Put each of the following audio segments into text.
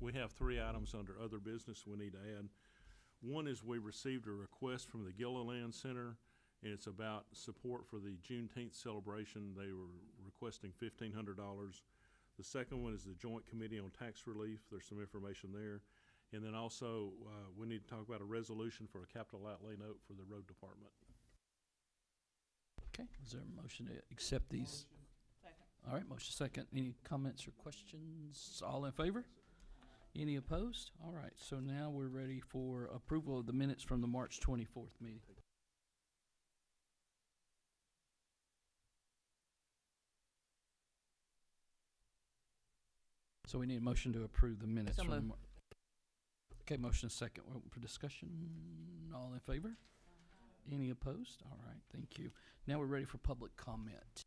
We have 3 items under other business we need to add. One is we received a request from the Gilliland Center, and it's about support for the Juneteenth celebration. They were requesting $1,500. The second one is the Joint Committee on Tax Relief. There's some information there. And then also, we need to talk about a resolution for a capital outlay note for the road department. Okay, is there a motion to accept these? Second. All right, motion second. Any comments or questions? All in favor? Any opposed? All right, so now we're ready for approval of the minutes from the March 24th meeting. So we need a motion to approve the minutes So from the moved. Okay, motion second. We're open for discussion. All in favor? Any opposed? All right, thank you. Now we're ready for public comment.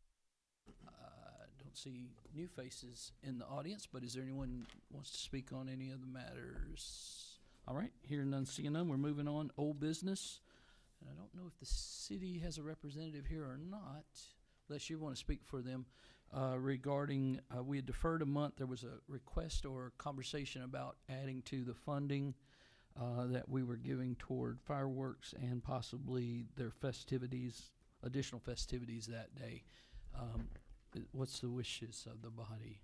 Don't see new faces in the audience, but is there anyone who wants to speak on any of the matters? All right, hearing none, seeing none, we're moving on. Old business. And I don't know if the city has a representative here or not, unless you want to speak for them. Regarding, we had deferred a month. There was a request or conversation about adding to the funding that we were giving toward fireworks and possibly their festivities, additional festivities that day. What's the wishes of the body?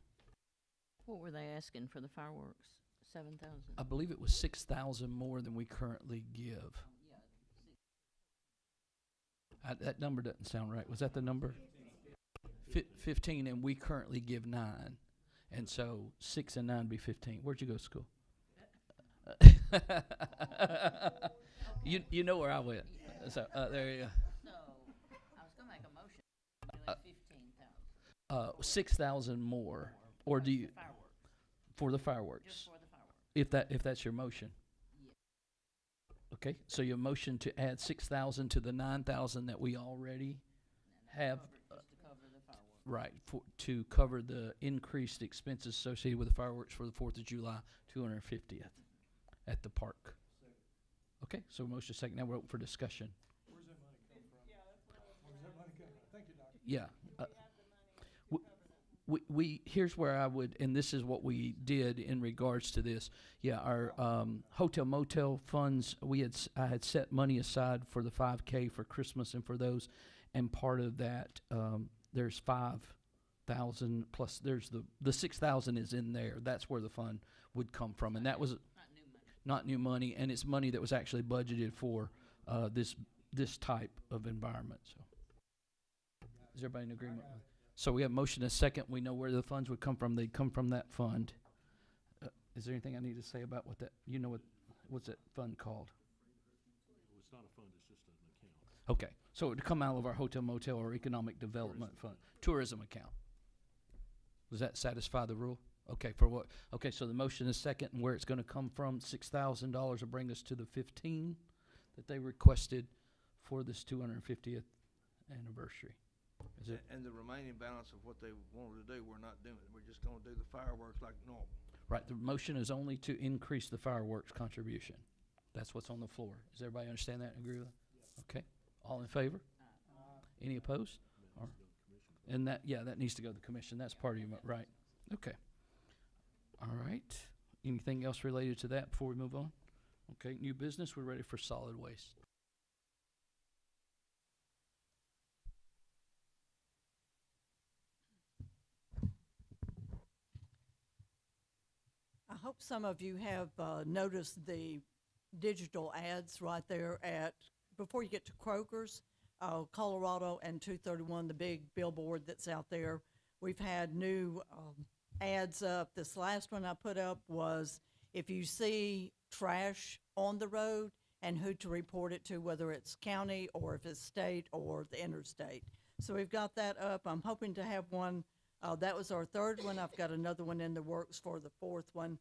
What were they asking for the fireworks? 7,000? I believe it was 6,000 more than we currently give. That number doesn't sound right. Was that the number? 15, and we currently give 9. And so 6 and 9 would be 15. Where'd you go to school? You know where I went. So there you go. So, I was gonna make a motion to 15,000. 6,000 more, or do you Fireworks, for the fireworks? just for the fireworks. If that's your motion. Yeah. Okay, so your motion to add 6,000 to the 9,000 that we already have, Just to cover the fireworks. right, to cover the increased expenses associated with the fireworks for the 4th of July, 250th at the park. Okay, so motion second. Now we're open for discussion. Where's that money come from? Where's that money come from? Thank you, Doctor. Yeah. Here's where I would, and this is what we did in regards to this. Yeah, our hotel motel funds, I had set money aside for the 5K for Christmas and for those, and part of that, there's 5,000 plus there's the 6,000 is in there. That's where the fund would come from, and that was not new money, and it's money that was actually budgeted for this type of environment. So, is everybody in agreement? So we have motion and second. We know where the funds would come from. They'd come from that fund. Is there anything I need to say about what that? You know what's that fund called? It's not a fund, it's just an account. Okay, so it would come out of our hotel motel or economic development fund, tourism account. Does that satisfy the rule? Okay, for what? Okay, so the motion is second, and where it's going to come from, $6,000 will bring us to the 15 that they requested for this 250th anniversary. Is it? And the remaining balance of what they wanted to do, we're not doing. We're just gonna do the fireworks like normal. Right, the motion is only to increase the fireworks contribution. That's what's on the floor. Does everybody understand that and agree with that? Yes. Okay, all in favor? Any opposed? And that needs to go to the commission. That's part of your, right, okay. All right, anything else related to that before we move on? Okay, new business, we're ready for solid waste. I hope some of you have noticed the digital ads right there before you get to Kroger's, Colorado and 231, the big billboard that's out there. We've had new ads up. This last one I put up was if you see trash on the road and who to report it to, whether it's county or if it's state or the interstate. So we've got that up. I'm hoping to have one. That was our third one. I've got another one in the works for the fourth one.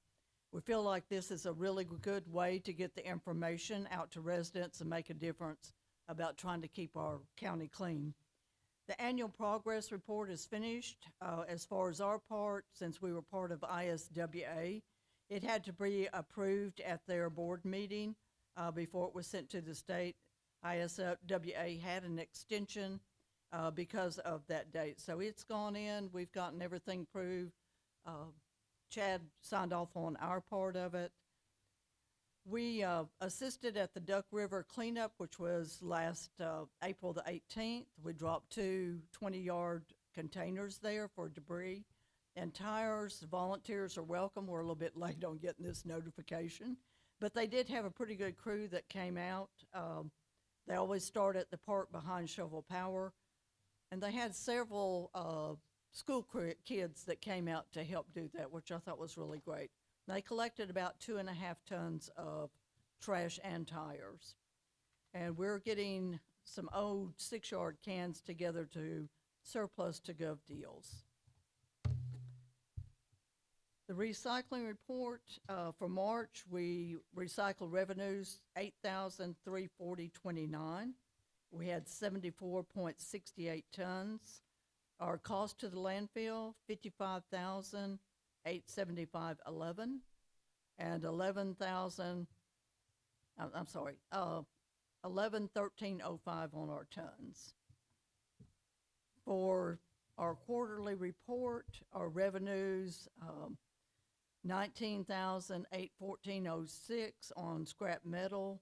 We feel like this is a really good way to get the information out to residents and make a difference about trying to keep our county clean. The annual progress report is finished. As far as our part, since we were part of ISWA, it had to be approved at their board meeting before it was sent to the state. ISWA had an extension because of that date. So it's gone in. We've gotten everything approved Chad signed off on our part of it. We assisted at the Duck River cleanup, which was last April the 18th. We dropped 2 20-yard containers there for debris and tires. Volunteers are welcome. We're a little bit late on getting this notification, but they did have a pretty good crew that came out. They always start at the park behind Shovel Power, and they had several school kids that came out to help do that, which I thought was really great. They collected about 2.5 tons of trash and tires. And we're getting some old 6-yard cans together to surplus to gov deals. The recycling report for March, we recycled revenues $8,340.29. We had 74.68 tons. Our cost to the landfill, $55,875.11, and $11,1305 on our tons. For our quarterly report, our revenues, $19,814.06 on scrap metal.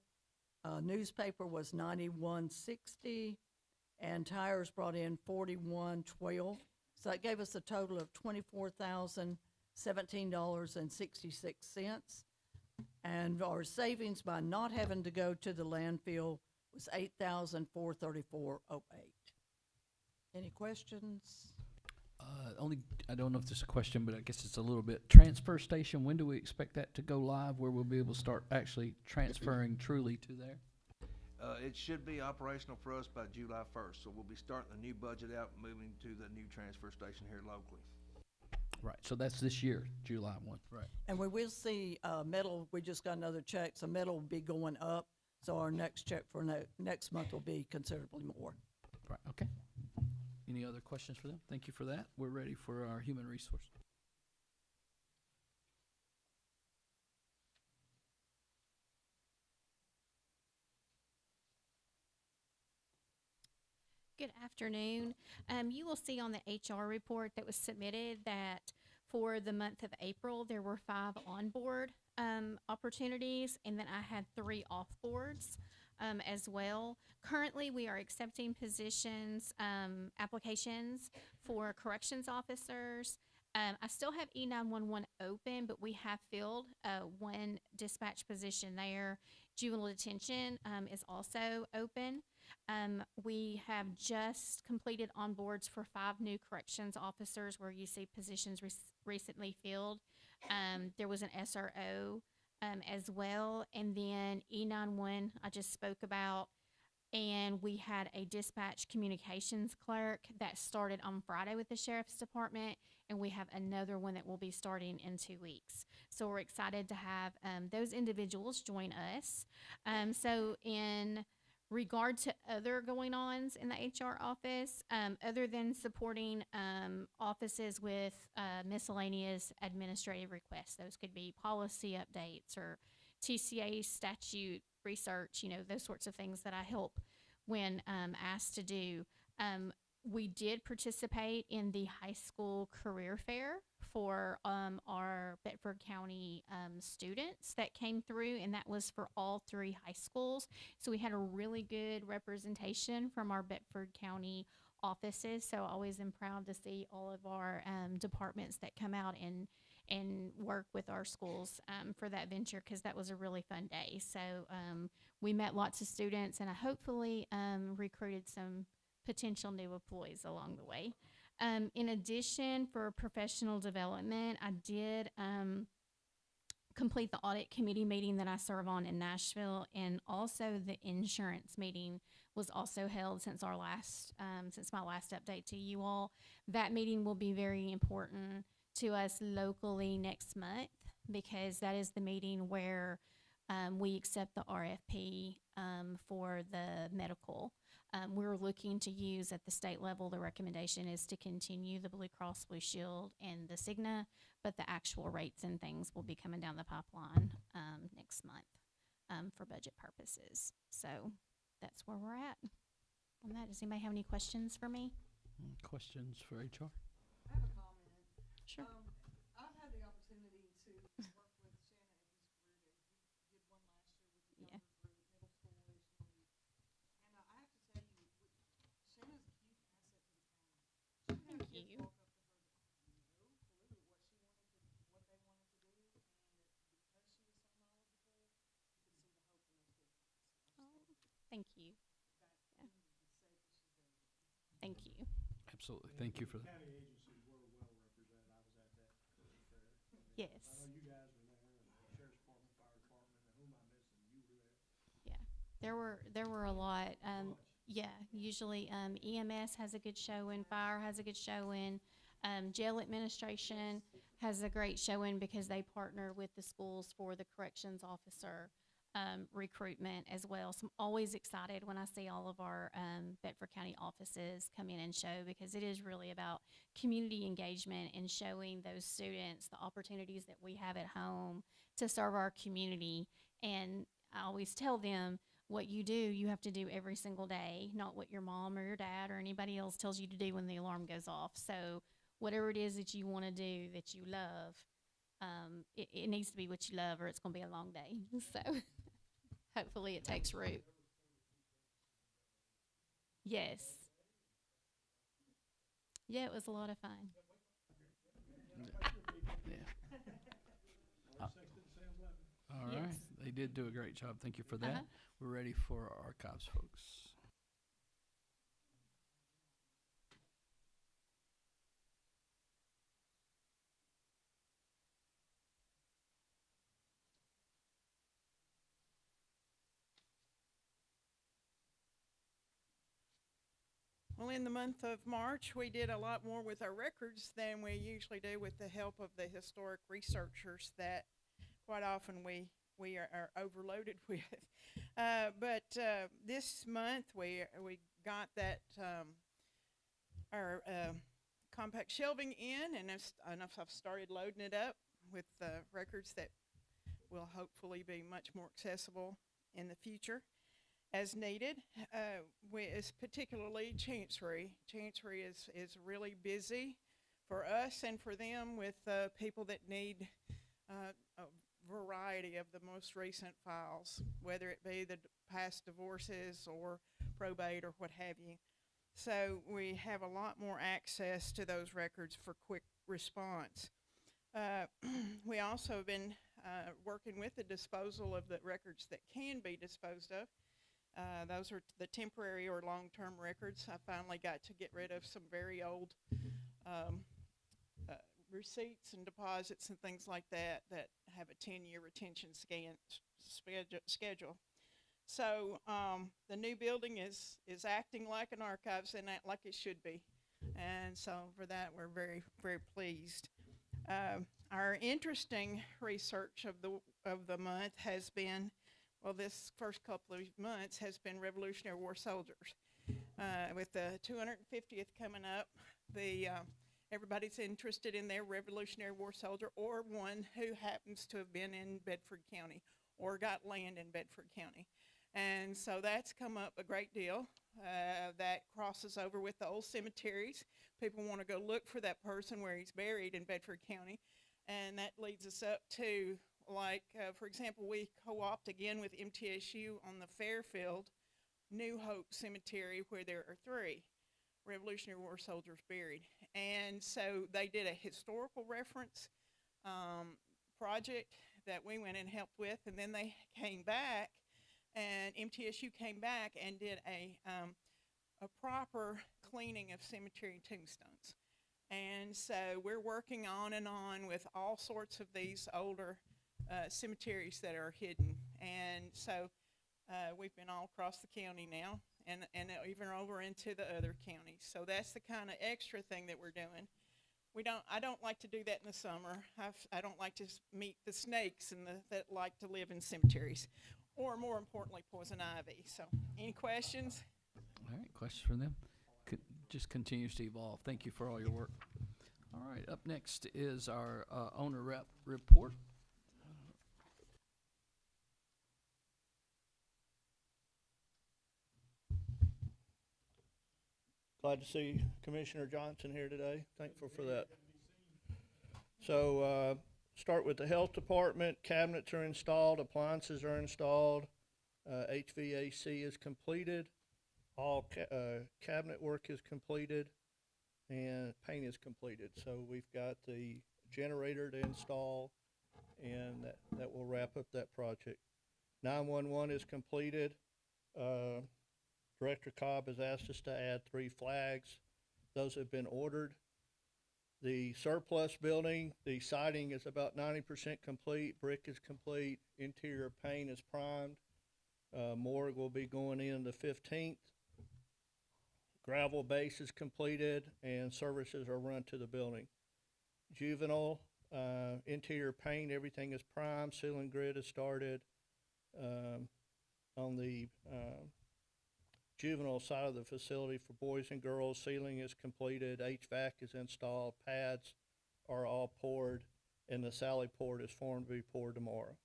Newspaper was $91.60, and tires brought in $41.12. So that gave us a total of $24,017.66. And our savings by not having to go to the landfill was $8,434.08. Any questions? I don't know if this is a question, but I guess it's a little bit. Transfer station, when do we expect that to go live, where we'll be able to start actually transferring truly to there? It should be operational for us by July 1st, so we'll be starting the new budget out, moving to the new transfer station here locally. Right, so that's this year, July 1. Right. And we will see metal, we just got another check, so metal will be going up. So our next check for next month will be considerably more. Right, okay. Any other questions for them? Thank you for that. We're ready for our human resource. Good afternoon. You will see on the HR report that was submitted that for the month of April, there were 5 on-board opportunities, and then I had 3 off-boards as well. Currently, we are accepting positions, applications for corrections officers. I still have E911 open, but we have filled 1 dispatch position there. Juvenile detention is also open. We have just completed onboards for 5 new corrections officers where you see positions recently filled. There was an SRO as well, and then E91 I just spoke about, and we had a dispatch communications clerk that started on Friday with the Sheriff's Department, and we have another one that will be starting in 2 weeks. So we're excited to have those individuals join us. So in regard to other going-ons in the HR office, other than supporting offices with miscellaneous administrative requests, those could be policy updates or TCA statute research, those sorts of things that I help when asked to do. We did participate in the high school career fair for our Bedford County students that came through, and that was for all 3 high schools. So we had a really good representation from our Bedford County offices. So I always am proud to see all of our departments that come out and work with our schools for that venture, because that was a really fun day. So we met lots of students, and I hopefully recruited some potential new employees along the way. In addition, for professional development, I did complete the audit committee meeting that I serve on in Nashville, and also the insurance meeting was also held since our last, since my last update to you all. That meeting will be very important to us locally next month, because that is the meeting where we accept the RFP for the medical. We're looking to use at the state level, the recommendation is to continue the Blue Cross Blue Shield and the Cigna, but the actual rates and things will be coming down the pipeline next month for budget purposes. So that's where we're at on that. Does anybody have any questions for me? Questions for HR? I have a comment. Sure. I've had the opportunity Thank you. Yeah. Thank you. Absolutely. Thank you for that. County agencies were well represented. I was at that fair. Yes. I know you guys were there, and the sheriff's department, fire department, and who am I missing? You were there. Yeah. There were a lot. Yeah, usually EMS has a good showing, fire has a good showing, jail administration has a great showing because they partner with the schools for the corrections officer recruitment as well. So I'm always excited when I see all of our Bedford County offices come in and show, because it is really about community engagement and showing those students the opportunities that we have at home to serve our community. And I always tell them, what you do, you have to do every single day, not what your mom or your dad or anybody else tells you to do when the alarm goes off. So whatever it is that you want to do that you love, it needs to be what you love, or it's going to be a long day. So hopefully it takes root. Yes. Yeah, it was a lot of fun. Yeah. All right. Yes. They did do a great job. Thank you for that. Uh-huh. We're ready for our archives folks. Well, in the month of March, we did a lot more with our records than we usually do with the help of the historic researchers that quite often we are overloaded with. But this month we got that our compact shelving in, and I've started loading it up with records that will hopefully be much more accessible in the future as needed. Is particularly Chancery. Chancery is really busy for us and for them with people that need a variety of the most recent files, whether it be the past divorces or probate or what have you. So we have a lot more access to those records for quick response. We also have been working with the disposal of the records that can be disposed of. Those are the temporary or long-term records. I finally got to get rid of some very old receipts and deposits and things like that that have a 10-year retention schedule. So the new building is acting like an archives and act like it should be. And so for that, we're very, very pleased. Our interesting research of the month has been, well, this first couple of months has been Revolutionary War soldiers. With the 250th coming up, everybody's interested in their Revolutionary War soldier or one who happens to have been in Bedford County or got land in Bedford County. And so that's come up a great deal. That crosses over with the old cemeteries. People want to go look for that person where he's buried in Bedford County. And that leads us up to, like, for example, we co-opt again with MTSU on the Fairfield New Hope Cemetery, where there are 3 Revolutionary War soldiers buried. And so they did a historical reference project that we went and helped with, and then they came back, and MTSU came back and did a proper cleaning of cemetery tombstones. And so we're working on and on with all sorts of these older cemeteries that are hidden. And so we've been all across the county now, and even over into the other counties. So that's the kind of extra thing that we're doing. I don't like to do that in the summer. I don't like to meet the snakes that like to live in cemeteries, or more importantly, poison ivy. So any questions? All right, questions from them? Just continues to evolve. Thank you for all your work. All right, up next is our owner rep report. Glad to see Commissioner Johnson here today. Thankful for that. So start with the health department. Cabinets are installed, appliances are installed, HVAC is completed, all cabinet work is completed, and paint is completed. So we've got the generator to install, and that will wrap up that project. 911 is completed. Director Cobb has asked us to add 3 flags. Those have been ordered. The surplus building, the siding is about 90% complete, brick is complete, interior paint is primed. Morgue will be going in the 15th. Gravel base is completed and services are run to the building. Juvenile, interior paint, everything is primed, ceiling grid is started. On the juvenile side of the facility for boys and girls, ceiling is completed, HVAC is installed, pads are all poured, and the Sally Port is formed to be poured tomorrow.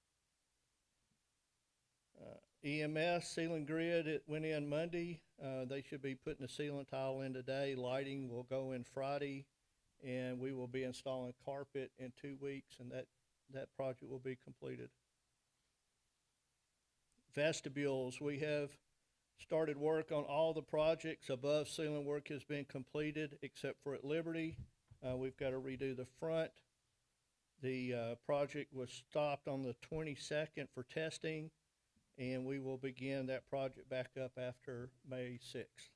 EMS ceiling grid, it went in Monday. They should be putting the ceiling tile in today. Lighting will go in Friday, and we will be installing carpet in 2 weeks, and that project will be completed. Vestibules, we have started work on all the projects. Above ceiling work has been completed except for at Liberty. We've got to redo the front. The project was stopped on the 22nd for testing, and we will begin that project back up after May 6th.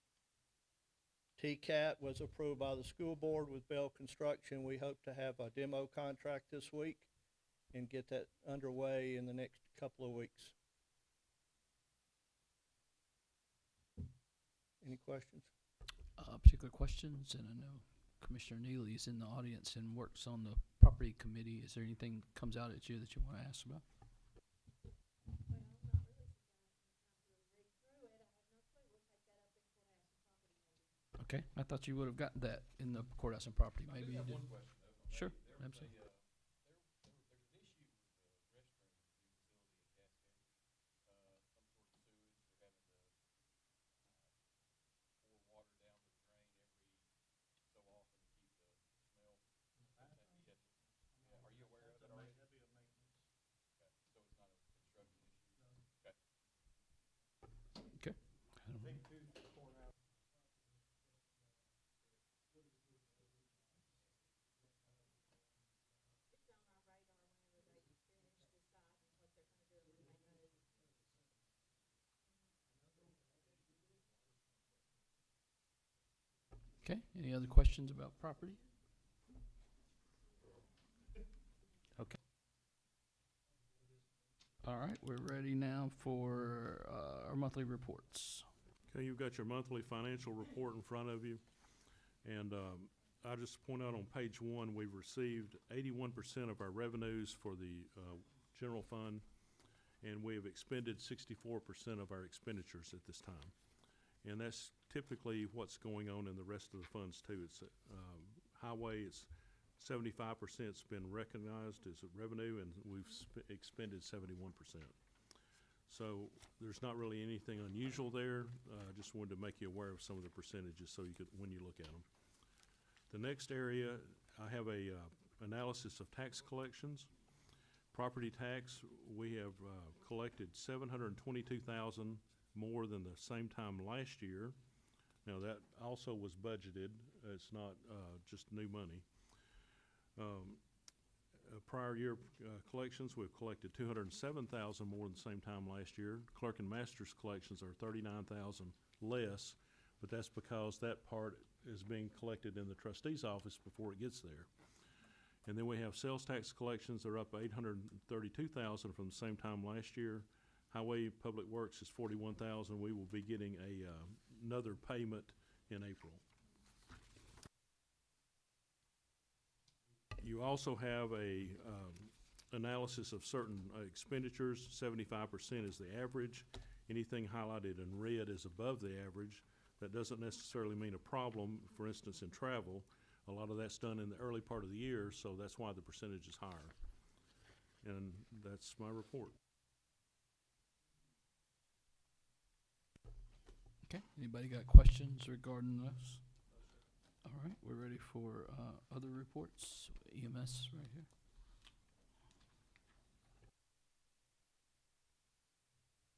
TCAT was approved by the school board with Bell Construction. We hope to have a demo contract this week and get that underway in the next couple of weeks. Any questions? Particular questions? And I know Commissioner Neely is in the audience and works on the property committee. Is there anything that comes out at you that you want to ask about? Okay, I thought you would have gotten that in the courthouse and property. Maybe you didn't. Sure, absolutely. Okay. Okay, any other questions about property? Okay. All right, we're ready now for our monthly reports. Okay, you've got your monthly financial report in front of you. And I'll just point out on page 1, we've received 81% of our revenues for the general fund, and we have expended 64% of our expenditures at this time. And that's typically what's going on in the rest of the funds too. It's highway, it's 75%'s been recognized as a revenue, and we've expended 71%. So there's not really anything unusual there. Just wanted to make you aware of some of the percentages so you could, when you look at them. The next area, I have a analysis of tax collections. Property tax, we have collected $722,000 more than the same time last year. Now that also was budgeted. It's not just new money. Prior year collections, we've collected $207,000 more than the same time last year. Clerk and master's collections are $39,000 less, but that's because that part is being collected in the trustee's office before it gets there. And then we have sales tax collections are up $832,000 from the same time last year. Highway Public Works is $41,000. We will be getting another payment in April. You also have a analysis of certain expenditures. 75% is the average. Anything highlighted in red is above the average. That doesn't necessarily mean a problem. For instance, in travel, a lot of that's done in the early part of the year, so that's why the percentage is higher. And that's my report. Okay, anybody got questions regarding this? All right, we're ready for other reports. EMS right here.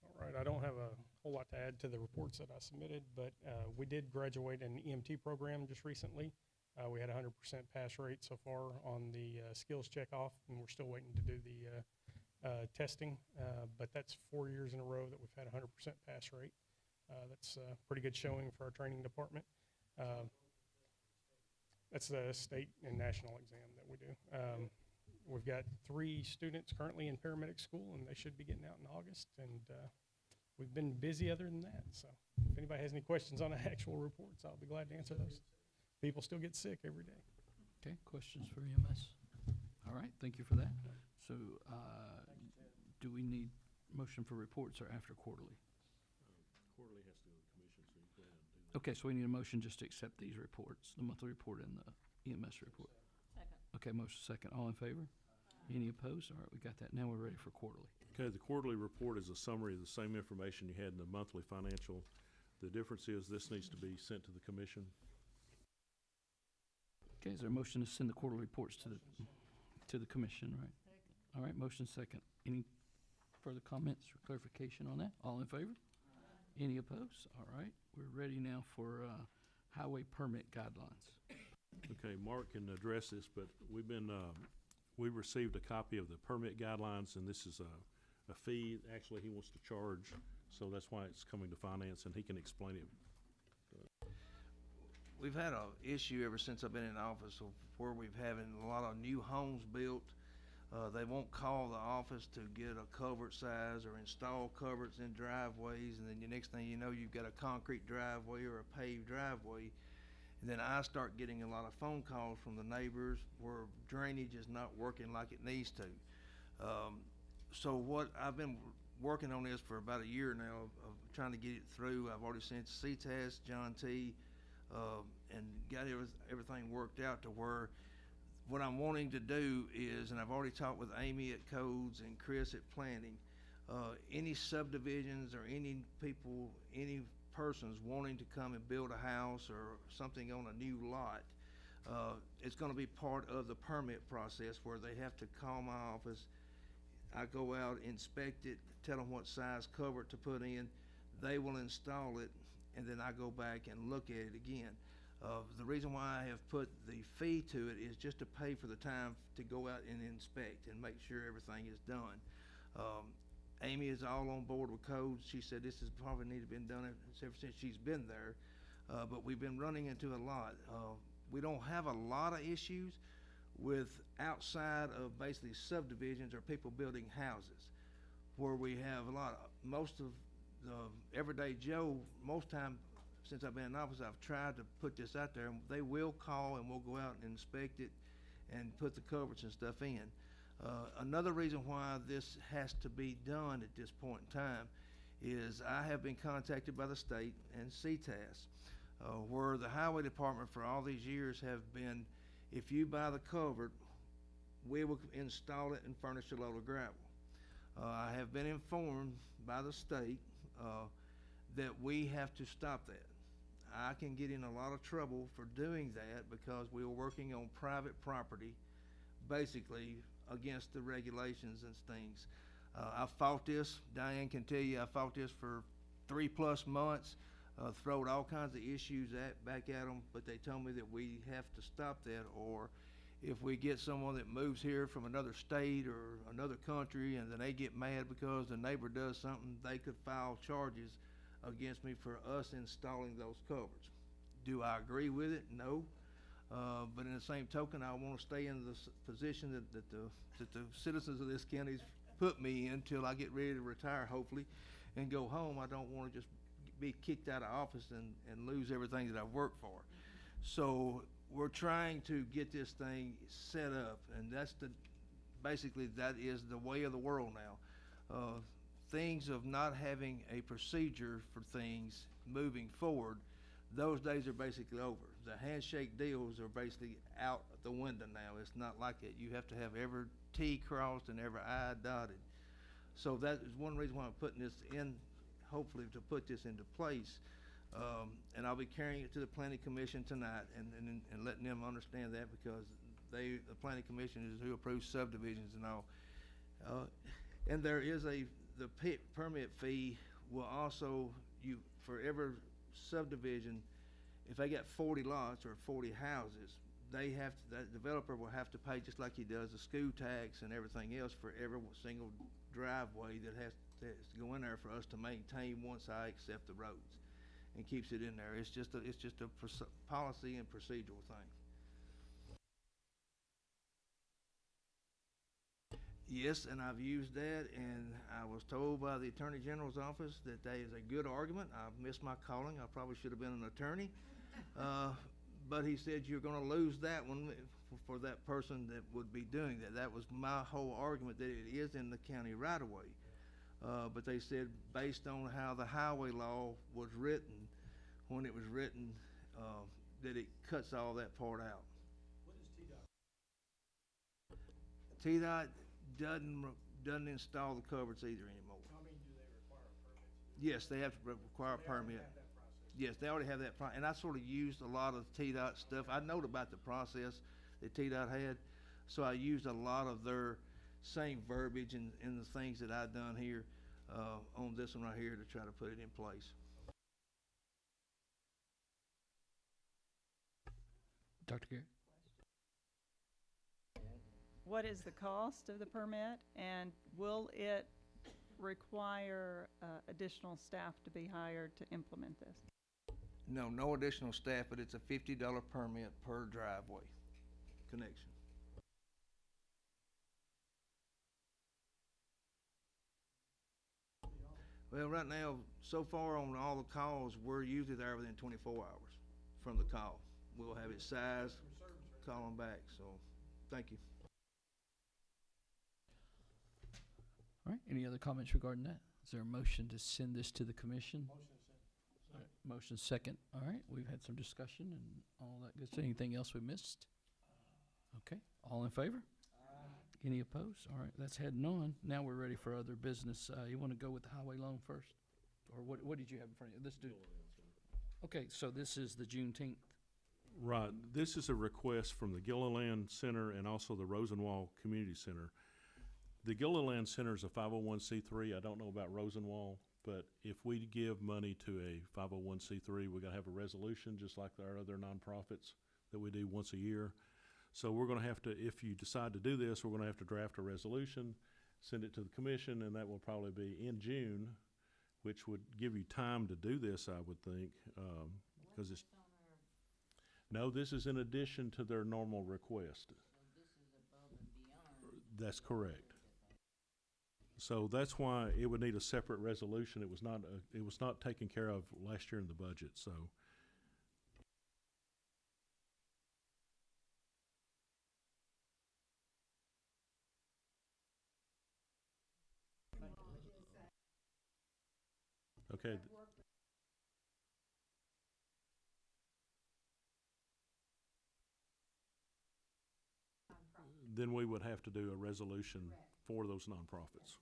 All right, I don't have a whole lot to add to the reports that I submitted, but we did graduate an EMT program just recently. We had a 100% pass rate so far on the skills checkoff, and we're still waiting to do the testing, but that's 4 years in a row that we've had a 100% pass rate. That's a pretty good showing for our training department. That's the state and national exam that we do. We've got 3 students currently in paramedic school, and they should be getting out in August. And we've been busy other than that. So if anybody has any questions on the actual reports, I'll be glad to answer those. People still get sick every day. Okay, questions for EMS? All right, thank you for that. So, do we need motion for reports or after quarterly? Quarterly has to go to the commission, so you go ahead and do that. Okay, so we need a motion just to accept these reports, the monthly report and the EMS report. Second. Okay, motion second. All in favor? Any opposed? All right, we got that. Now we're ready for quarterly. Okay, the quarterly report is a summary of the same information you had in the monthly financial. The difference is this needs to be sent to the commission. Okay, is there a motion to send the quarterly reports to the commission, right? All right, motion second. Any further comments or clarification on that? All in favor? Any opposed? All right, we're ready now for highway permit guidelines. Okay, Mark can address this, but we received a copy of the permit guidelines, and this is a fee, actually, he wants to charge, so that's why it's coming to finance, and he can explain it. We've had a issue ever since I've been in office of where we've having a lot of new homes built. They won't call the office to get a culvert size or install culverts in driveways, and then the next thing you know, you've got a concrete driveway or a paved driveway. And then I start getting a lot of phone calls from the neighbors where drainage is not working like it needs to. So what I've been working on this for about a year now of trying to get it through. I've already sent CTAS, John T., and got everything worked out to where what I'm wanting to do is, and I've already talked with Amy at Codes and Chris at Planning, any subdivisions or any people, any persons wanting to come and build a house or something on a new lot, it's going to be part of the permit process where they have to call my office. I go out, inspect it, tell them what size culvert to put in. They will install it, and then I go back and look at it again. The reason why I have put the fee to it is just to pay for the time to go out and inspect and make sure everything is done. Amy is all on board with Codes. She said this has probably need to been done ever since she's been there, but we've been running into a lot. We don't have a lot of issues with outside of basically subdivisions or people building houses, where we have a lot of, most of the everyday Joe, most time since I've been in office, I've tried to put this out there, and they will call and we'll go out and inspect it and put the culverts and stuff in. Another reason why this has to be done at this point in time is I have been contacted by the state and CTAS, where the highway department for all these years have been, if you buy the culvert, we will install it and furnish a load of gravel. I have been informed by the state that we have to stop that. I can get in a lot of trouble for doing that because we are working on private property, basically against the regulations and things. I fought this, Diane can tell you, I fought this for 3+ months, throwed all kinds of issues back at them, but they told me that we have to stop that, or if we get someone that moves here from another state or another country and then they get mad because the neighbor does something, they could file charges against me for us installing those culverts. Do I agree with it? No. But in the same token, I want to stay in the position that the citizens of this county put me in until I get ready to retire, hopefully, and go home. I don't want to just be kicked out of office and lose everything that I've worked for. So we're trying to get this thing set up, and that's basically that is the way of the world now. Things of not having a procedure for things moving forward, those days are basically over. The handshake deals are basically out the window now. It's not like it. You have to have every T crossed and every I dotted. So that is one reason why I'm putting this in, hopefully to put this into place. And I'll be carrying it to the Planning Commission tonight and letting them understand that, because the Planning Commission is who approves subdivisions and all. And there is the permit fee will also, for every subdivision, if they got 40 lots or 40 houses, that developer will have to pay, just like he does the school tax and everything else, for every single driveway that has to go in there for us to maintain once I accept the roads. and keeps it in there. It's just a policy and procedural thing. Yes, and I've used that, and I was told by the Attorney General's office that that is a good argument. I've missed my calling. I probably should have been an attorney. But he said you're gonna lose that one for that person that would be doing that. That was my whole argument, that it is in the county right of way. But they said based on how the highway law was written, when it was written, that it cuts all that part out. What is TDOT? TDOT doesn't install the culverts either anymore. I mean, do they require a permit? Yes, they have to require a They already permit. have that process. Yes, they already have that, and I sort of used a lot of TDOT stuff. I know about the process that TDOT had, so I used a lot of their same verbiage and the things that I've done here, on this one right here to try to put it in place. Dr. Gary? What is the cost of the permit, and will it require additional staff to be hired to implement this? No additional staff, but it's a $50 permit per driveway connection. Well, right now, so far on all the calls, we're usually there within 24 hours from the call. We'll have it sized, call them back, so, thank you. All right, any other comments regarding that? Is there a motion to send this to the commission? All right, motion second. All right, we've had some discussion and all that good stuff. Anything else we missed? Okay, all in favor? Any opposed? All right, that's heading on. Now we're ready for other business. You want to go with the highway loan first? Or what did you have in front of you? Let's do. Okay, so this is the Juneteenth. Right, this is a request from the Gilliland Center and also the Rosenwall Community Center. The Gilliland Center is a 501c3. I don't know about Rosenwall, but if we give money to a 501c3, we gotta have a resolution, just like our other nonprofits that we do once a year. So we're gonna have to, if you decide to do this, we're gonna have to draft a resolution, send it to the commission, and that will probably be in June, which would give you time to do this, I would think, because it's. No, this is in addition to their normal request. So this is above and beyond. That's correct. So that's why it would need a separate resolution. It was not taken care of last year in the budget, so. Okay. Then we would have to do a resolution for those nonprofits.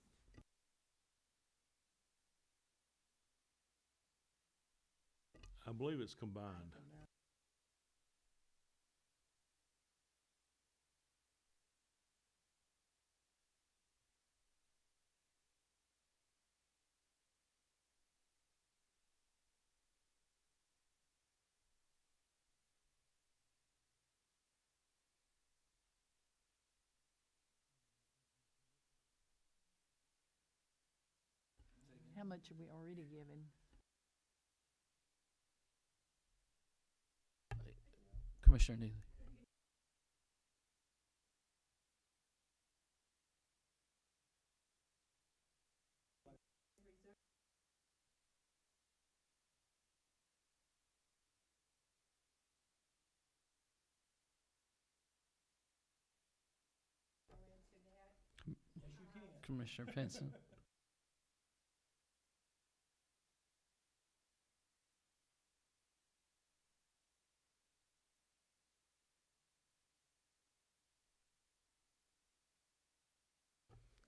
I believe it's combined. How much have we already given? Commissioner Neely. Commissioner Pinson.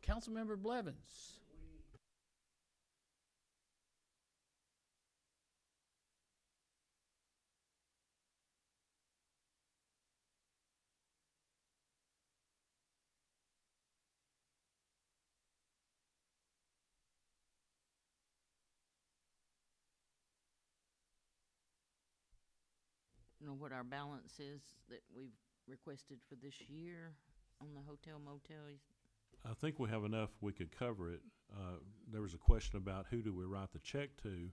Councilmember Blevins. You know what our balance is that we've requested for this year on the hotel motel? I think we have enough, we could cover it. There was a question about who do we write the check to.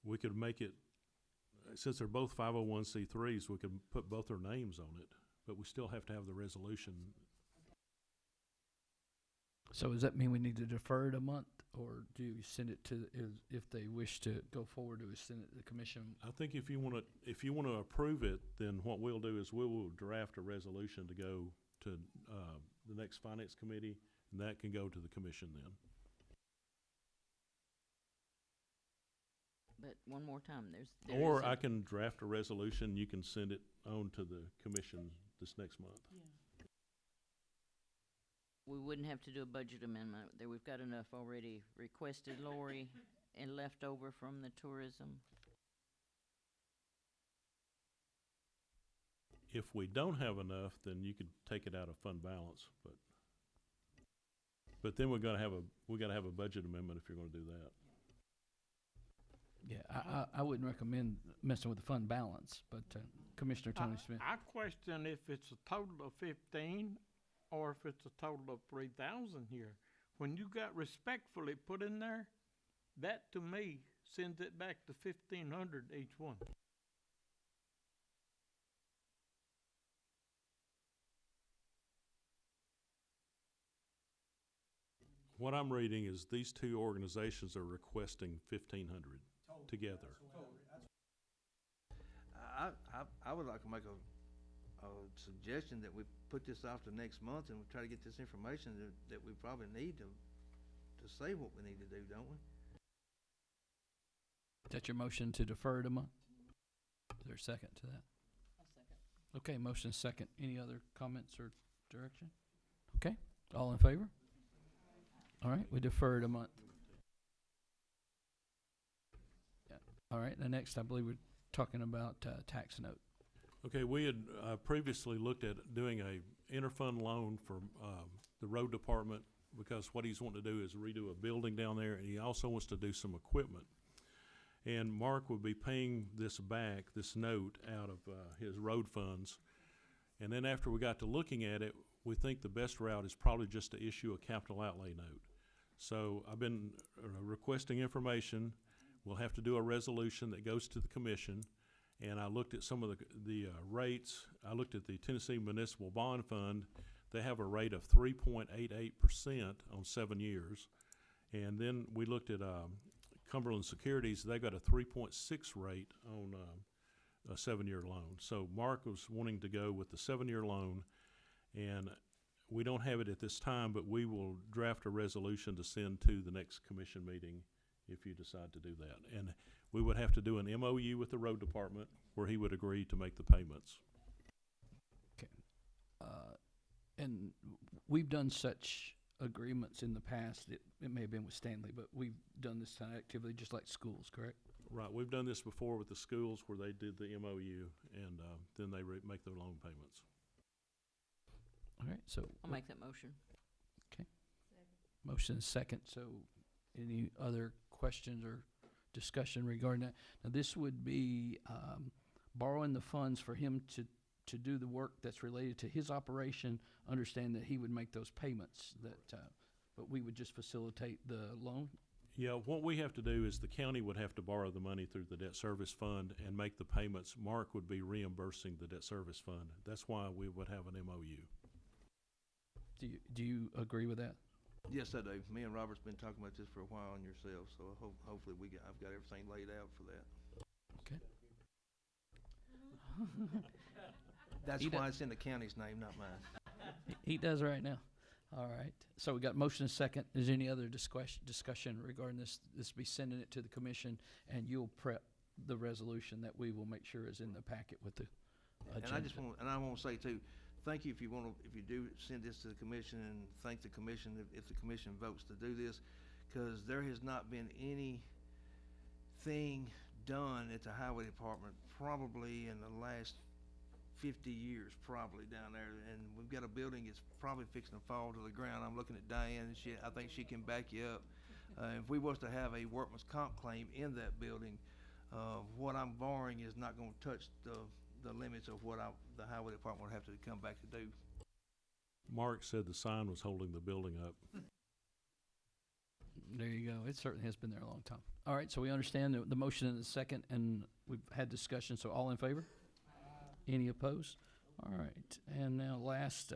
we could make it, since they're both 501c3s, we could put both their names on it, but we still have to have the resolution. So does that mean we need to defer it a month, or do you send it to, if they wish to go forward, do we send it to the commission? I think if you want to approve it, then what we'll do is we will draft a resolution to go to the next finance committee, and that can go to the commission then. But one more time, there Or is I can draft a resolution, you can send it on to the commission this next month. we wouldn't have to do a budget amendment. There, we've got enough already requested, Lori, and left over from the tourism. If we don't have enough, then you could take it out of fund balance, but then we gotta have a budget amendment if you're gonna do that. Yeah, I wouldn't recommend messing with the fund balance, but Commissioner Tony Smith. I question if it's a total of 15 or if it's a total of 3,000 here. When you got respectfully put in there, that to me sends it back to 1,500 each one. What I'm reading is these two organizations are requesting 1,500 together. I would like to make a suggestion that we put this off to next month and we try to get this information that we probably need to say what we need to do, don't we? Is that your motion to defer it a month? Is there a second to that? I'll second. Okay, motion second. Any other comments or direction? Okay, all in favor? All right, we defer it a month. Yeah. All right, the next, I believe we're talking about tax note. Okay, we had previously looked at doing a interfund loan for the road department, because what he's wanting to do is redo a building down there, and he also wants to do some equipment. And Mark would be paying this back, this note, out of his road funds. And then after we got to looking at it, we think the best route is probably just to issue a capital outlay note. So I've been requesting information. We'll have to do a resolution that goes to the commission. And I looked at some of the rates. I looked at the Tennessee Municipal Bond Fund. They have a rate of 3.88% on 7 years. And then we looked at Cumberland Securities. They got a 3.6 rate on a 7-year loan. So Mark was wanting to go with the 7-year loan, and we don't have it at this time, but we will draft a resolution to send to the next commission meeting if you decide to do that. And we would have to do an MOU with the road department where he would agree to make the payments. Okay. And we've done such agreements in the past. It may have been with Stanley, but we've done this kind of activity just like schools, correct? Right. We've done this before with the schools where they did the MOU, and then they make their loan payments. All right, so. I'll make that motion. Okay. Motion is second, so any other questions or discussion regarding that? Now, this would be borrowing the funds for him to do the work that's related to his operation, understand that he would make those payments, but we would just facilitate the loan? Yeah, what we have to do is the county would have to borrow the money through the debt service fund and make the payments. Mark would be reimbursing the debt service fund. That's why we would have an MOU. Do you agree with that? Yes, I do. Me and Robert's been talking about this for a while and yourself, so hopefully I've got everything laid out for that. Okay. That's why it's in the county's name, not mine. He does right now. All right. So we got motion and second. Is there any other discussion regarding this? This be sending it to the commission, and you'll prep the resolution that we will make sure is in the packet with the agenda. And I want to say too, thank you if you do send this to the commission, and thank the commission if the commission votes to do this, because there has not been anything done at the highway department probably in the last 50 years probably down there, and we've got a building that's probably fixing to fall to the ground. I'm looking at Diane, and I think she can back you up. If we was to have a workman's comp claim in that building, what I'm borrowing is not going to touch the limits of what the highway department would have to come back to do. Mark said the sign was holding the building up. There you go. It certainly has been there a long time. All right, so we understand the motion and the second, and we've had discussion, so all in favor? Any opposed? All right, and now last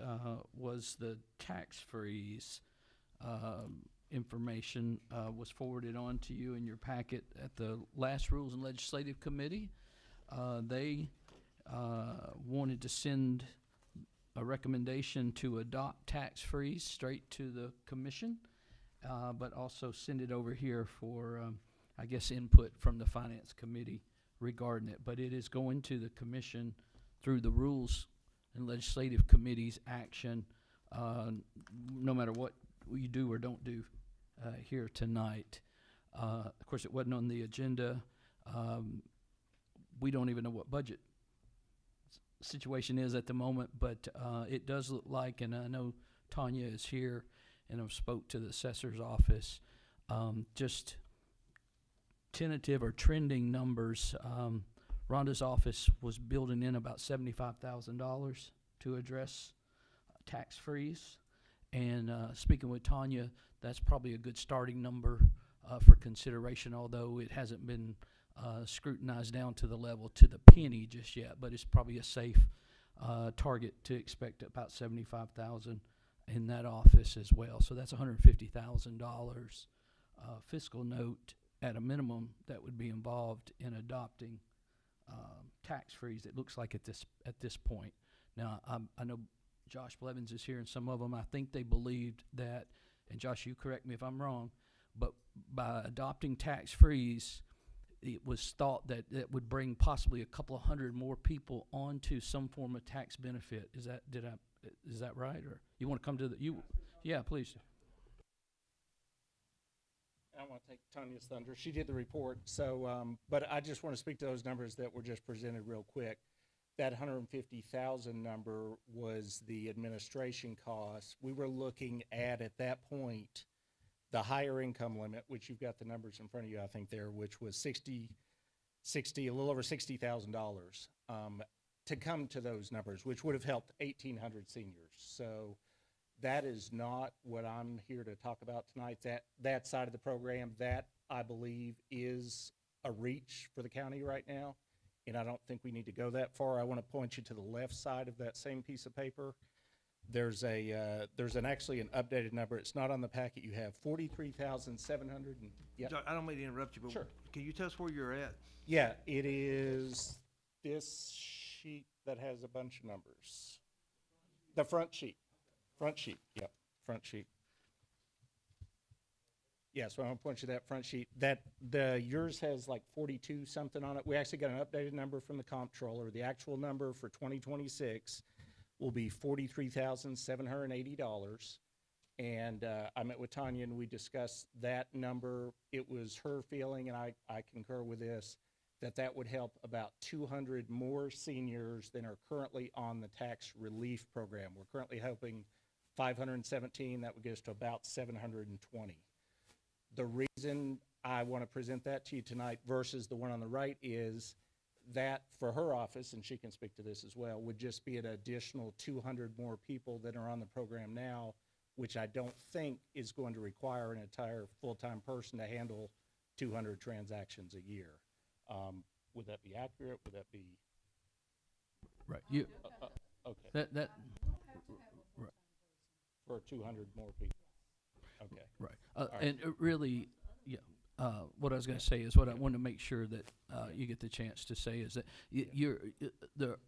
was the tax freeze information was forwarded on to you in your packet at the last Rules and Legislative Committee. They wanted to send a recommendation to adopt tax freeze straight to the commission, but also send it over here for, I guess, input from the Finance Committee regarding it. But it is going to the commission through the Rules and Legislative Committee's action, no matter what you do or don't do here tonight. Of course, it wasn't on the agenda. We don't even know what budget situation is at the moment, but it does look like, and I know Tanya is here, and I've spoke to the assessor's office, just tentative or trending numbers. Rhonda's office was building in about $75,000 to address tax freeze, and speaking with Tanya, that's probably a good starting number for consideration, although it hasn't been scrutinized down to the level to the penny just yet, but it's probably a safe target to expect about $75,000 in that office as well. So that's $150,000 fiscal note at a minimum that would be involved in adopting tax freeze. It looks like at this point. Now I know Josh Blevins is here, and some of them I think they believed that, and Josh, you correct me if I'm wrong, but by adopting tax freeze, it was thought that it would bring possibly a couple of hundred more people onto some form of tax benefit. Is that right? Or you want to come to the, yeah, please. I don't want to take Tanya's thunder. She did the report, so, but I just want to speak to those numbers that were just presented real quick. That 150,000 number was the administration cost. We were looking at that point, the higher income limit, which you've got the numbers in front of you, I think there, which was a little over $60,000 to come to those numbers, which would have helped 1,800 seniors. So that is not what I'm here to talk about tonight. That side of the program, that I believe is a reach for the county right now, and I don't think we need to go that far. I want to point you to the left side of that same piece of paper. There's actually an updated number. It's not on the packet you have. 43,700. Yeah. I don't mean to interrupt you, but Sure. Can you tell us where you're at? Yeah, it is this sheet that has a bunch of numbers. The front sheet. Yep, front sheet. Yeah, so I'm gonna point you to that front sheet. Yours has like 42 something on it. We actually got an updated number from the comptroller. The actual number for 2026 will be $43,780. And I met with Tanya and we discussed that number. It was her feeling, and I concur with this, that would help about 200 more seniors than are currently on the tax relief program. We're currently helping 517. That would get us to about 720. The reason I want to present that to you tonight versus the one on the right is that for her office, and she can speak to this as well, would just be an additional 200 more people that are on the program now, which I don't think is going to require an entire full-time person to handle 200 transactions a year. Would that be accurate? Would that be? Right. You. Okay. That. Right. For 200 more people. Okay. Right. Right. And really, yeah. What I was going to say is what I want to make sure that you get the chance to say is that the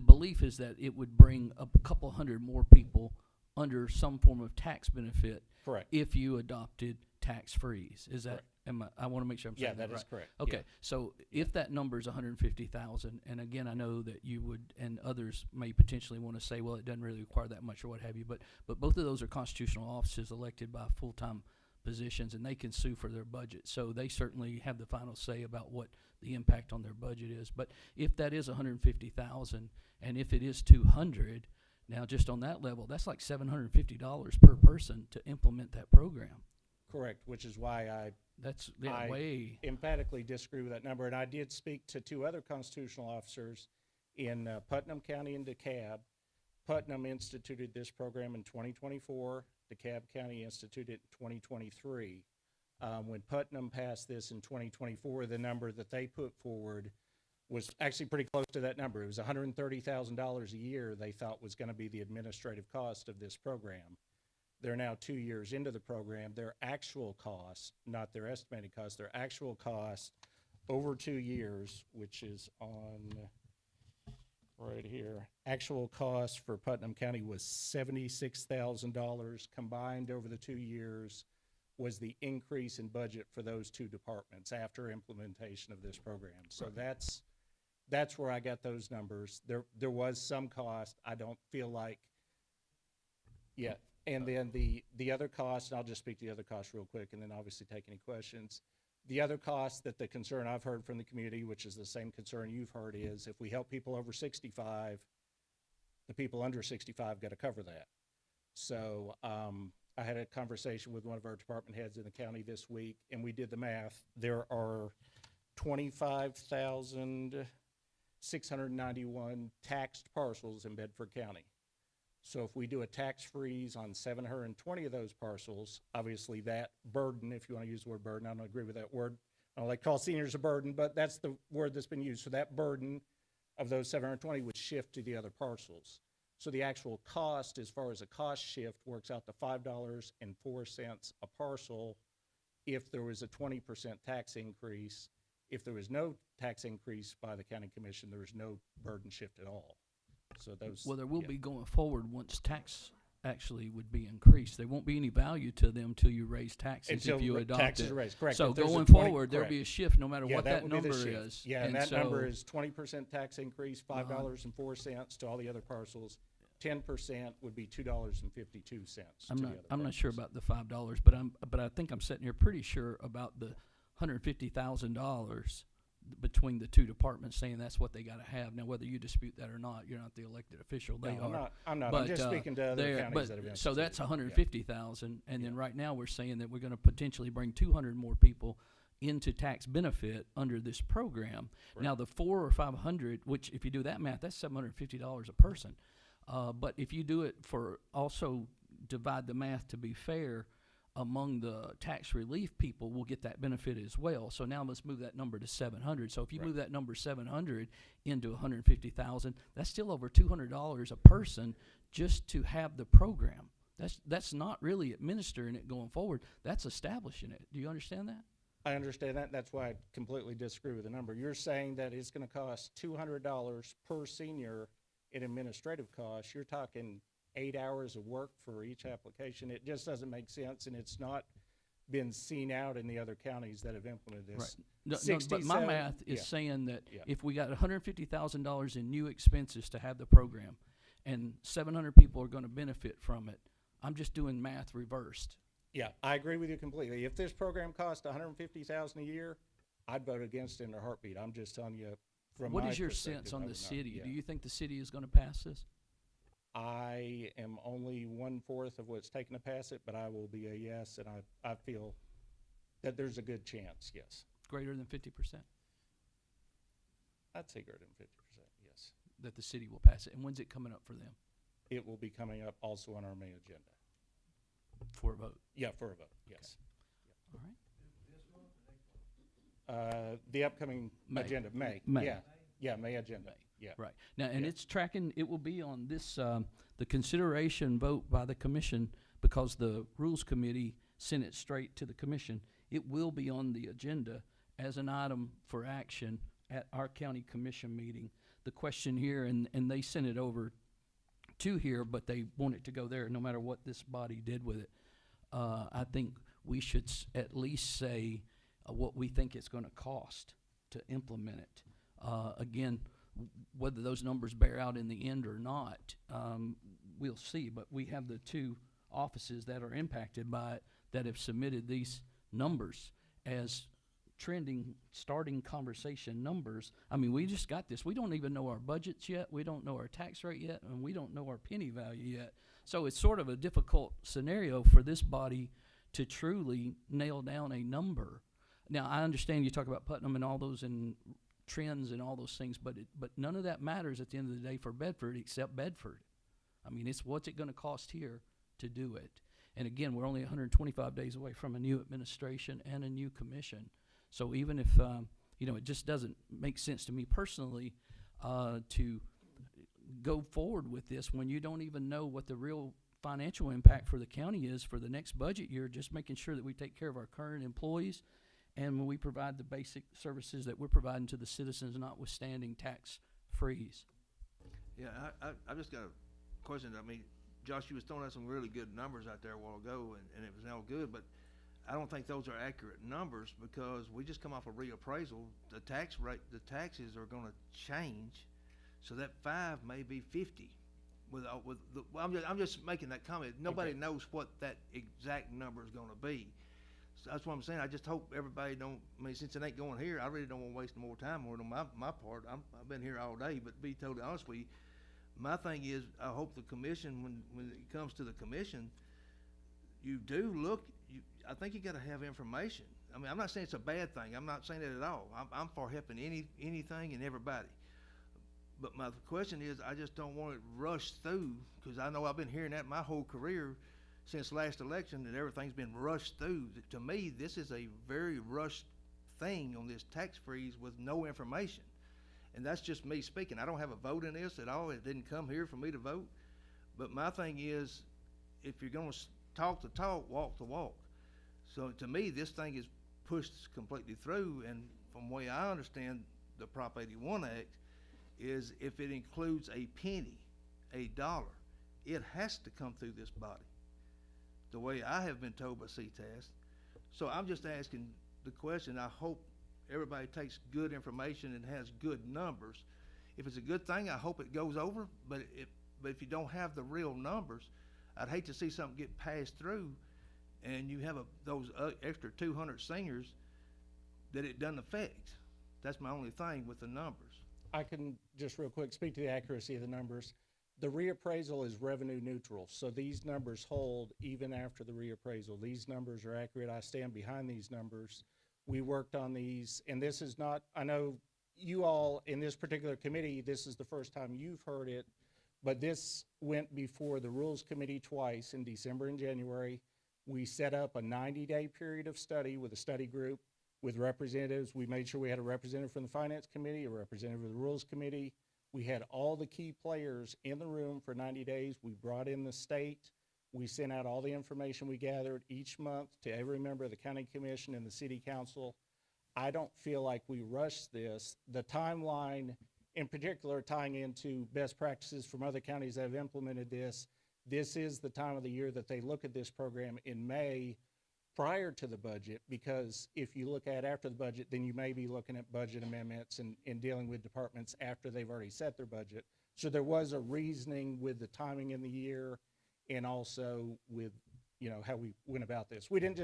belief is that it would bring a couple hundred more people under some form of tax benefit. Correct. If you adopted tax freeze. Is that? Correct. I want to make sure I'm saying that right. Yeah, that is correct. Okay, Yeah. so if that number is 150,000, and again, I know that you would, and others may potentially want to say, well, it doesn't really require that much or what have you, but both of those are constitutional offices elected by full-time positions, and they can sue for their budget. So they certainly have the final say about what the impact on their budget is. But if that is 150,000, and if it is 200, now just on that level, that's like $750 per person to implement that program. Correct, which is why I way emphatically disagree with that number. And I did speak to two other constitutional officers in Putnam County and DeKalb. Putnam instituted this program in 2024. DeKalb County instituted it in 2023. When Putnam passed this in 2024, the number that they put forward was actually pretty close to that number. It was $130,000 a year they thought was going to be the administrative cost of this program. They're now 2 years into the program. Their actual cost, not their estimated cost, their actual cost over 2 years, which is on right here, actual cost for Putnam County was $76,000 combined over the 2 years was the increase in budget for those two departments after implementation of this program. So that's where I got those numbers. There was some cost. I don't feel like, yeah. And then the other cost, and I'll just speak to the other cost real quick and then obviously take any questions. The other cost that the concern I've heard from the community, which is the same concern you've heard, is if we help people over 65, the people under 65 got to cover that. So I had a conversation with one of our department heads in the county this week, and we did the math. There are 25,691 taxed parcels in Bedford County. So if we do a tax freeze on 720 of those parcels, obviously that burden, if you want to use the word burden, I don't agree with that word. I don't like to call seniors a burden, but that's the word that's been used. So that burden of those 720 would shift to the other parcels. So the actual cost, as far as a cost shift, works out to $5.04 a parcel if there was a 20% tax increase. If there was no tax increase by the county commission, there was no burden shift at all. So those. Well, there will be going forward once tax actually would be increased. There won't be any value to them till you raise taxes if you adopt taxes it. are raised, correct. So If there's a going 20 forward, there'll correct. be a shift no matter Yeah, what that would be the number shift. is. Yeah, and that so number is 20% tax increase, $5.04 to all the other parcels. 10% would be $2.52 I'm not sure about the $5, but I think I'm sitting here pretty sure about the $150,000 between the two departments, saying that's what they got to have. Now, whether you dispute that or not, you're not the elected official. They are. I'm not. But, I'm just speaking to other counties that have so that's instituted. 150,000, and then right now we're saying that we're going to potentially bring 200 more people into tax benefit under this program. Right. Now, the 400 or 500, which if you do that math, that's $750 a person. But if you do it for also divide the math to be fair among the tax relief people, will get that benefit as well. So now let's move that number to 700. So if you move that number 700 into 150,000, that's still over $200 a person just to have the program. That's not really administering it going forward. That's establishing it. Do you understand that? I understand that. That's why I completely disagree with the number. You're saying that it's going to cost $200 per senior in administrative costs. You're talking 8 hours of work for each application. It just doesn't make sense, and it's not been seen out in the other counties that have implemented this. Right. No, but my math is saying that if we got $150,000 in new expenses to have the program, and 700 people are going to benefit from it, I'm just doing math reversed. Yeah, I agree with you completely. If this program cost $150,000 a year, I'd vote against it in a heartbeat. I'm just telling you from my What is your perspective, sense on I the would not. city? Yeah. Do you think the city is going to pass this? I am only 1/4 of what's taken to pass it, but I will be a yes, and I feel that there's a good chance, yes. Greater than 50%? I'd say greater than 50%, yes. That the city will pass it. And when's it coming up for them? It will be coming up also on our May agenda. For a vote? Yeah, for a vote, yes. All right. The upcoming May. agenda, May. May. Yeah, yeah, May agenda, yeah. Right. Now, and Yeah. it's tracking, it will be on this, the consideration vote by the commission, because the Rules Committee sent it straight to the commission. It will be on the agenda as an item for action at our county commission meeting. The question here, and they sent it over to here, but they want it to go there no matter what this body did with it. I think we should at least say what we think it's going to cost to implement it. Again, whether those numbers bear out in the end or not, we'll see. But we have the two offices that are impacted by it that have submitted these numbers as trending, starting conversation numbers. I mean, we just got this. We don't even know our budgets yet. We don't know our tax rate yet, and we don't know our penny value yet. So it's sort of a difficult scenario for this body to truly nail down a number. Now, I understand you talk about Putnam and all those and trends and all those things, but none of that matters at the end of the day for Bedford except Bedford. I mean, it's what's it gonna cost here to do it? And again, we're only 125 days away from a new administration and a new commission. So even if, it just doesn't make sense to me personally to go forward with this when you don't even know what the real financial impact for the county is for the next budget year, just making sure that we take care of our current employees and when we provide the basic services that we're providing to the citizens, notwithstanding tax freeze. Yeah, I just got a question. I mean, Josh, you was throwing out some really good numbers out there a while ago, and it was all good, but I don't think those are accurate numbers because we just come off a reappraisal. The tax rate, the taxes are gonna change, so that 5 may be 50. Well, I'm just making that comment. Nobody knows what that exact number is gonna be. So that's what I'm saying. I just hope everybody don't, I mean, since it ain't going here, I really don't wanna waste more time on my part. I've been here all day, but to be totally honest with you, my thing is, I hope the commission, when it comes to the commission, you do look, I think you gotta have information. I mean, I'm not saying it's a bad thing. I'm not saying that at all. I'm for helping anything and everybody. But my question is, I just don't want it rushed through, because I know I've been hearing that my whole career since last election, that everything's been rushed through. To me, this is a very rushed thing on this tax freeze with no information. And that's just me speaking. I don't have a vote in this at all. It didn't come here for me to vote. But my thing is, if you're gonna talk the talk, walk the walk. So to me, this thing is pushed completely through, and from the way I understand the Prop 81 Act, is if it includes a penny, a dollar, it has to come through this body, the way I have been told by CTAS. So I'm just asking the question. I hope everybody takes good information and has good numbers. If it's a good thing, I hope it goes over, but if you don't have the real numbers, I'd hate to see something get passed through and you have those extra 200 seniors that it doesn't affect. That's my only thing with the numbers. I can just real quick speak to the accuracy of the numbers. The reappraisal is revenue neutral, so these numbers hold even after the reappraisal. These numbers are accurate. I stand behind these numbers. We worked on these, and this is not, I know you all in this particular committee, this is the first time you've heard it, but this went before the Rules Committee twice in December and January. We set up a 90-day period of study with a study group with representatives. We made sure we had a representative from the Finance Committee, a representative of the Rules Committee. We had all the key players in the room for 90 days. We brought in the state. We sent out all the information we gathered each month to every member of the County Commission and the City Council. I don't feel like we rushed this. The timeline, in particular, tying into best practices from other counties that have implemented this, this is the time of the year that they look at this program in May prior to the budget, because if you look at after the budget, then you may be looking at budget amendments and dealing with departments after they've already set their budget. So there was a reasoning with the timing in the year and also with, how we went about this. I didn't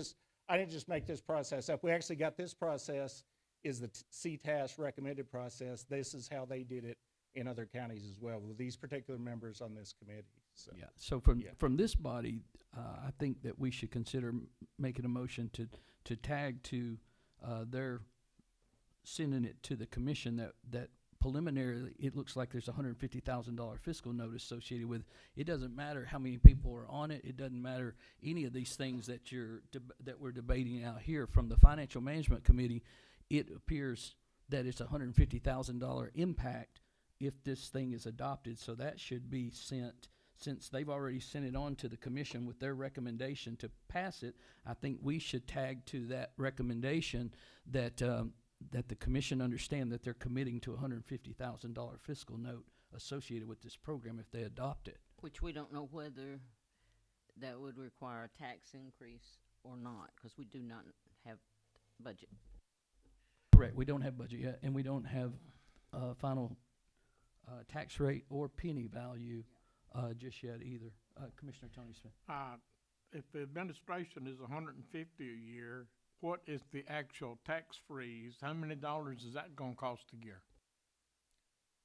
just make this process up. We actually got this process is the CTAS recommended process. This is how they did it in other counties as well with these particular members on this committee. So, Yeah, so from this body, I think that we should consider making a motion to tag to their sending it to the commission that preliminarily, it looks like there's $150,000 fiscal note associated with. It doesn't matter how many people are on it. It doesn't matter any of these things that that we're debating out here from the Financial Management Committee. It appears that it's $150,000 impact if this thing is adopted. So that should be sent, since they've already sent it on to the commission with their recommendation to pass it. I think we should tag to that recommendation that that the commission understand that they're committing to a $150,000 fiscal note associated with this program if they adopt it. Which we don't know whether that would require a tax increase or not, because we do not have budget. Correct. We don't have budget yet, and we don't have final tax rate or penny value just yet either. Commissioner Tony Smith. If the administration is 150 a year, what is the actual tax freeze? How many dollars is that gonna cost a year?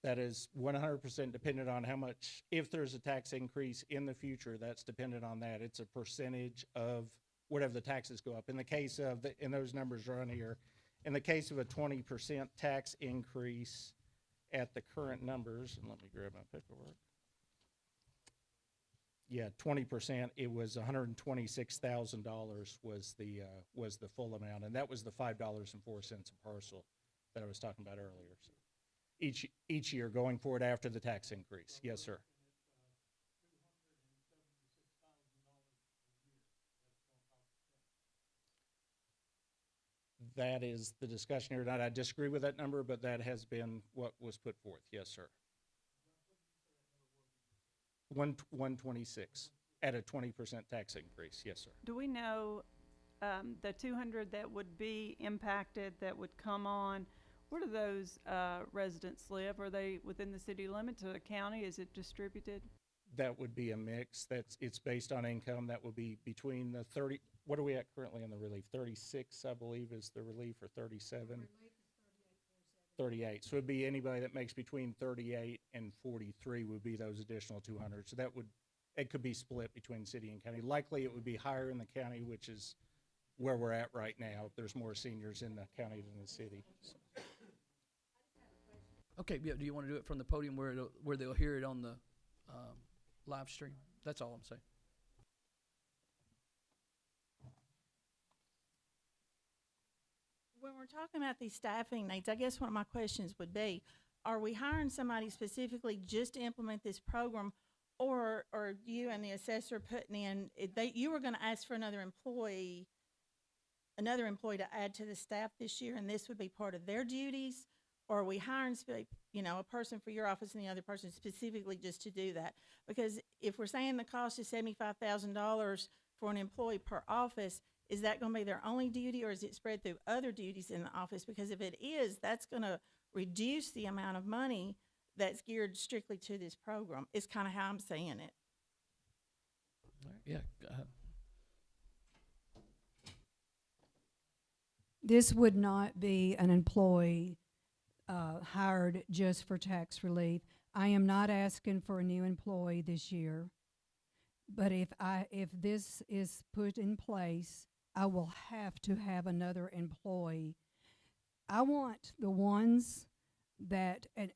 that is 100% dependent on how much, if there's a tax increase in the future, that's dependent on that. It's a percentage of whatever the taxes go up. In the case of, and those numbers are on here, in the case of a 20% tax increase at the current numbers, and let me grab my paperwork. Yeah, 20%, it was $126,000 was the full amount, and that was the $5.04 a parcel that I was talking about earlier. So each year going forward after the tax increase. Yes, sir. That is the discussion here tonight. I disagree with that number, but that has been what was put forth. Yes, sir. 126 at a 20% tax increase. Yes, sir. Do we know the 200 that would be impacted, that would come on, where do those residents live? Are they within the city limits of the county? Is it distributed? That would be a mix. It's based on income. That would be between the 30. What are we at currently on the relief? 36, I believe, is the relief, or 37? 38. So it'd be anybody that makes between 38 and 43 would be those additional 200. So it could be split between city and county. Likely it would be higher in the county, which is where we're at right now. There's more seniors in the county than the city. So. Okay, yeah, do you want to do it from the podium where they'll hear it on the live stream? That's all I'm saying. When we're talking about these staffing needs, I guess one of my questions would be, are we hiring somebody specifically just to implement this program, or are you and the assessor putting in, you were gonna ask for another employee to add to the staff this year, and this would be part of their duties? Or are we hiring, a person for your office and the other person specifically just to do that? Because if we're saying the cost is $75,000 for an employee per office, is that going to be their only duty, or is it spread through other duties in the office? Because if it is, that's going to reduce the amount of money that's geared strictly to this program. It's kind of how I'm saying it. All right, yeah, go ahead. This would not be an employee hired just for tax relief. I am not asking for a new employee this year, but if this is put in place, I will have to have another employee. I want the ones that, and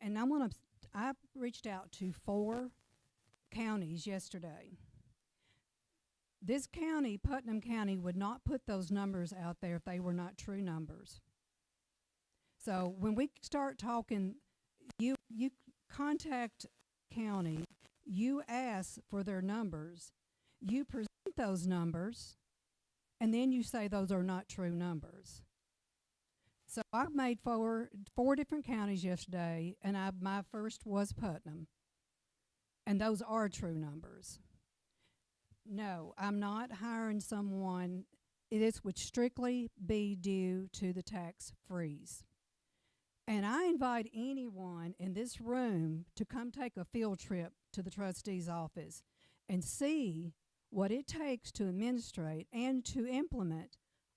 I reached out to 4 counties yesterday. This county, Putnam County, would not put those numbers out there if they were not true numbers. So when we start talking, you contact county, you ask for their numbers, you present those numbers, and then you say those are not true numbers. So I made four different counties yesterday, and my first was Putnam, and those are true numbers. No, I'm not hiring someone. This would strictly be due to the tax freeze. And I invite anyone in this room to come take a field trip to the trustee's office and see what it takes to administrate and to implement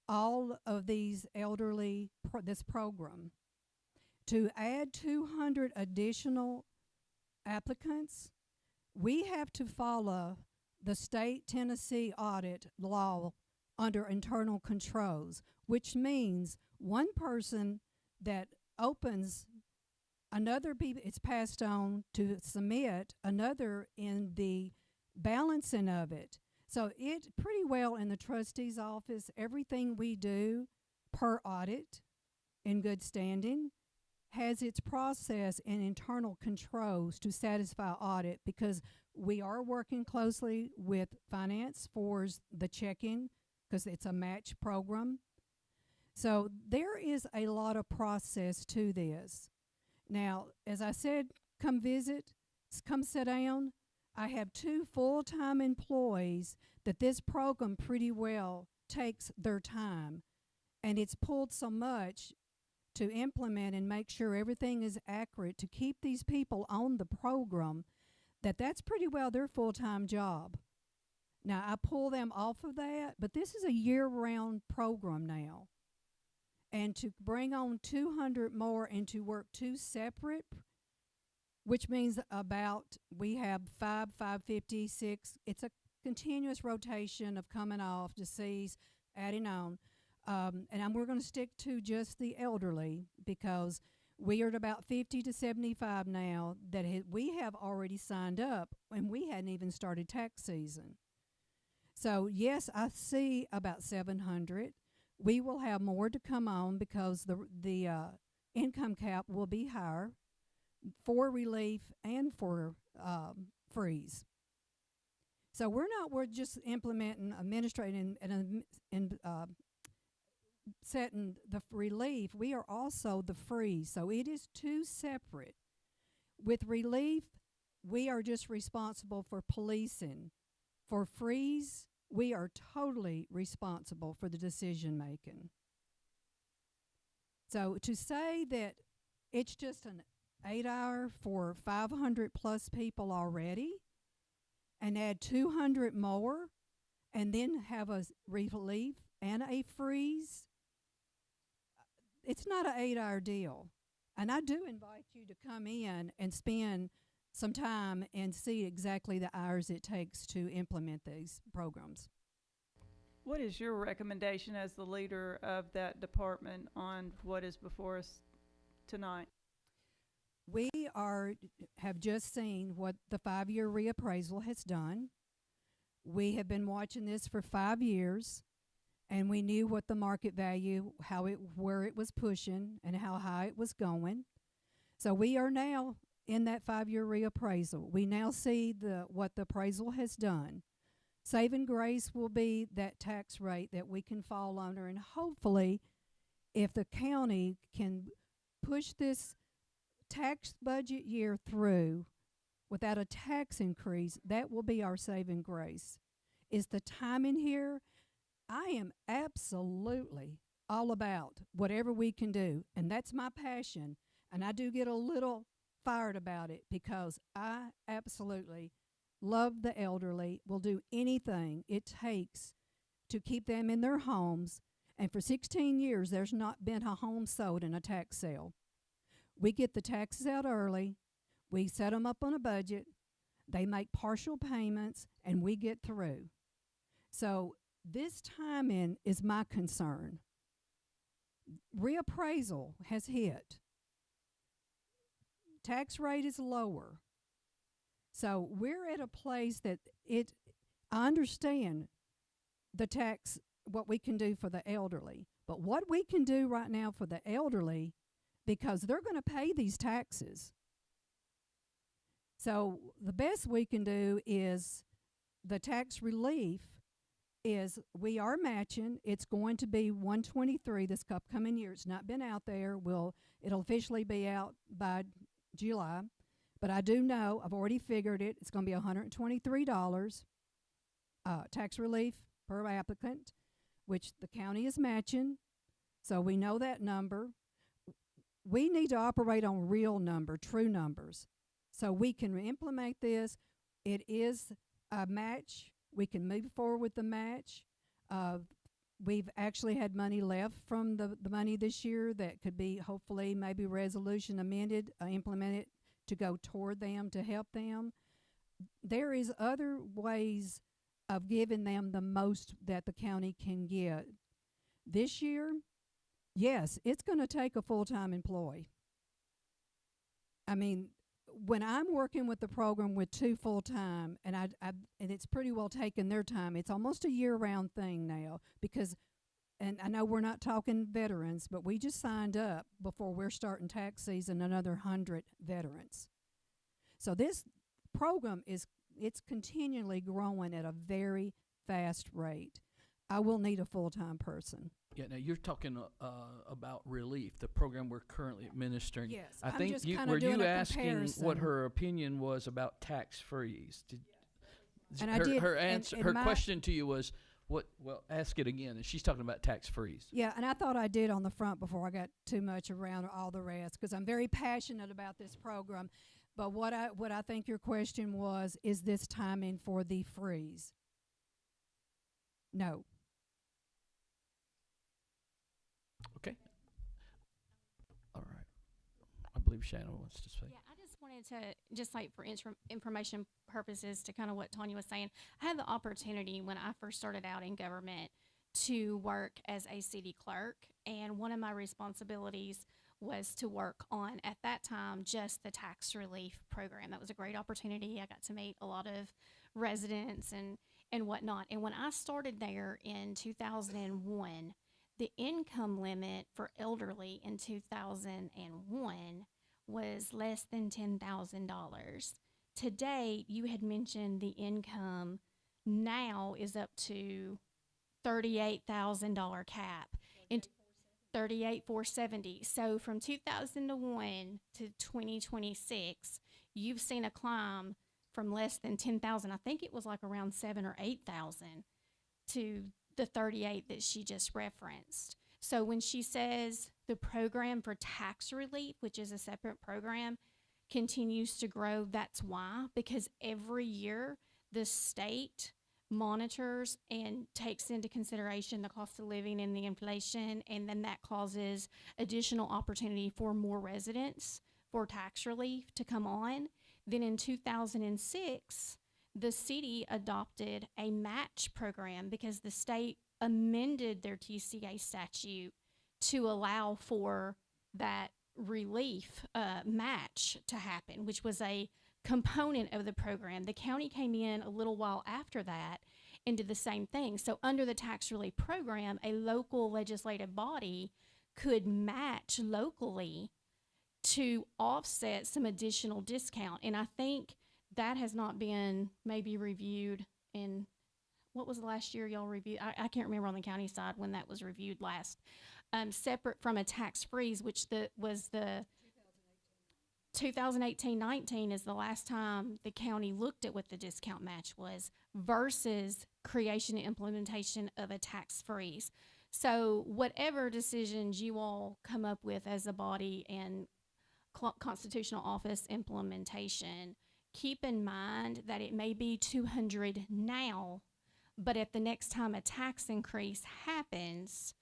all of these elderly, this program. To add 200 additional applicants, we have to follow the state Tennessee audit law under internal controls, which means one person that opens another people, it's passed on to submit another in the balancing of it. So it pretty well in the trustee's office, everything we do per audit in good standing has its process and internal controls to satisfy audit, because we are working closely with finance for the checking, because it's a match program. So there is a lot of process to this. Now, as I said, come visit, come sit down. I have 2 full-time employees that this program pretty well takes their time, and it's pulled so much to implement and make sure everything is accurate to keep these people on the program that's pretty well their full-time job. Now, I pull them off of that, but this is a year-round program now. And to bring on 200 more and to work 2 separate, which means we have 550, 6. It's a continuous rotation of coming off, deceased, adding on. And we're going to stick to just the elderly, because We are at about 50 to 75 now that we have already signed up, and we hadn't even started tax season. So yes, I see about 700. We will have more to come on because the income cap will be higher for relief and for freeze. So we're just implementing, administrating, and setting the relief. We are also the freeze. So it is two separate. With relief, we are just responsible for policing. For freeze, we are totally responsible for the decision making. So to say that it's just an 8-hour for 500 plus people already, and add 200 more, and then have a relief and a freeze, it's not an 8-hour deal. And I do invite you to come in and spend some time and see exactly the hours it takes to implement these programs. What is your recommendation as the leader of that department on what is before us tonight? We have just seen what the 5-year reappraisal has done. We have been watching this for 5 years, and we knew what the market value, where it was pushing, and how high it was going. So we are now in that 5-year reappraisal. We now see what the appraisal has done. Saving grace will be that tax rate that we can fall under, and hopefully, if the county can push this tax budget year through without a tax increase, that will be our saving grace. Is the timing here? I am absolutely all about whatever we can do, and that's my passion. And I do get a little fired about it because I absolutely love the elderly, will do anything it takes to keep them in their homes. And for 16 years, there's not been a home sold in a tax sale. We get the taxes out early, we set them up on a budget, they make partial payments, and we get through. So this timing is my concern. Reappraisal has hit. Tax rate is lower. So we're at a place that I understand the tax, what we can do for the elderly, but what we can do right now for the elderly, because they're going to pay these taxes. So the best we can do is the tax relief is we are matching. It's going to be 123 this upcoming year. It's not been out there. It'll officially be out by July. But I do know, I've already figured it, it's going to be $123 tax relief per applicant, which the county is matching. So we know that number. We need to operate on real true numbers. So we can implement this. It is a match. We can move forward with the match. We've actually had money left from the money this year that could be hopefully maybe resolution amended, implemented to go toward them, to help them. There is other ways of giving them the most that the county can get. This year, yes, it's going to take a full-time employee. I mean, when I'm working with the program with 2 full-time, and it's pretty well taken their time, it's almost a year-round thing now because, and I know we're not talking veterans, but we just signed up before we're starting tax season another 100 veterans. So this program it's continually growing at a very fast rate. I will need a full-time person. Yeah, now you're talking about relief, the program we're currently administering. Yes, I I'm think just you kinda were doing you a asking comparison. what her opinion was about tax freeze. And I did, her and- answer, and her my- question to you was what? Well, ask it again. And she's talking about tax freeze. Yeah, and I thought I did on the front before I got too much around all the rest because I'm very passionate about this program. But what I think your question was, is this timing for the freeze? No. Okay. All right. I believe Shannon wants to say. Yeah, I just wanted to, just like for information purposes, to kind of what Tanya was saying, I had the opportunity when I first started out in government to work as a city clerk, and one of my responsibilities was to work on, at that time, just the tax relief program. That was a great opportunity. I got to meet a lot of residents and whatnot. And when I started there in 2001, the income limit for elderly in 2001 was less than $10,000. Today, you had mentioned the income now is up to $38,000 cap. In 38,470. So from 2001 to 2026, you've seen a climb from less than 10,000. I think it was like around 7 or 8,000 to the 38 that she just referenced. So when she says the program for tax relief, which is a separate program, continues to grow, that's why, because every year the state monitors and takes into consideration the cost of living and the inflation, and then that causes additional opportunity for more residents for tax relief to come on. Then in 2006, the city adopted a match program because the state amended their TCA statute to allow for that relief match to happen, which was a component of the program. The county came in a little while after that and did the same thing. So under the tax relief program, a local legislative body could match locally to offset some additional discount. And I think that has not been maybe reviewed in, what was the last year y'all reviewed? I can't remember on the county side when that was reviewed last. Separate from a tax freeze, which was the 2018-19 is the last time the county looked at what the discount match was versus creation and implementation of a tax freeze. So whatever decisions you all come up with as a body and constitutional office implementation, keep in mind that it may be 200 now, but at the next time a tax increase happens,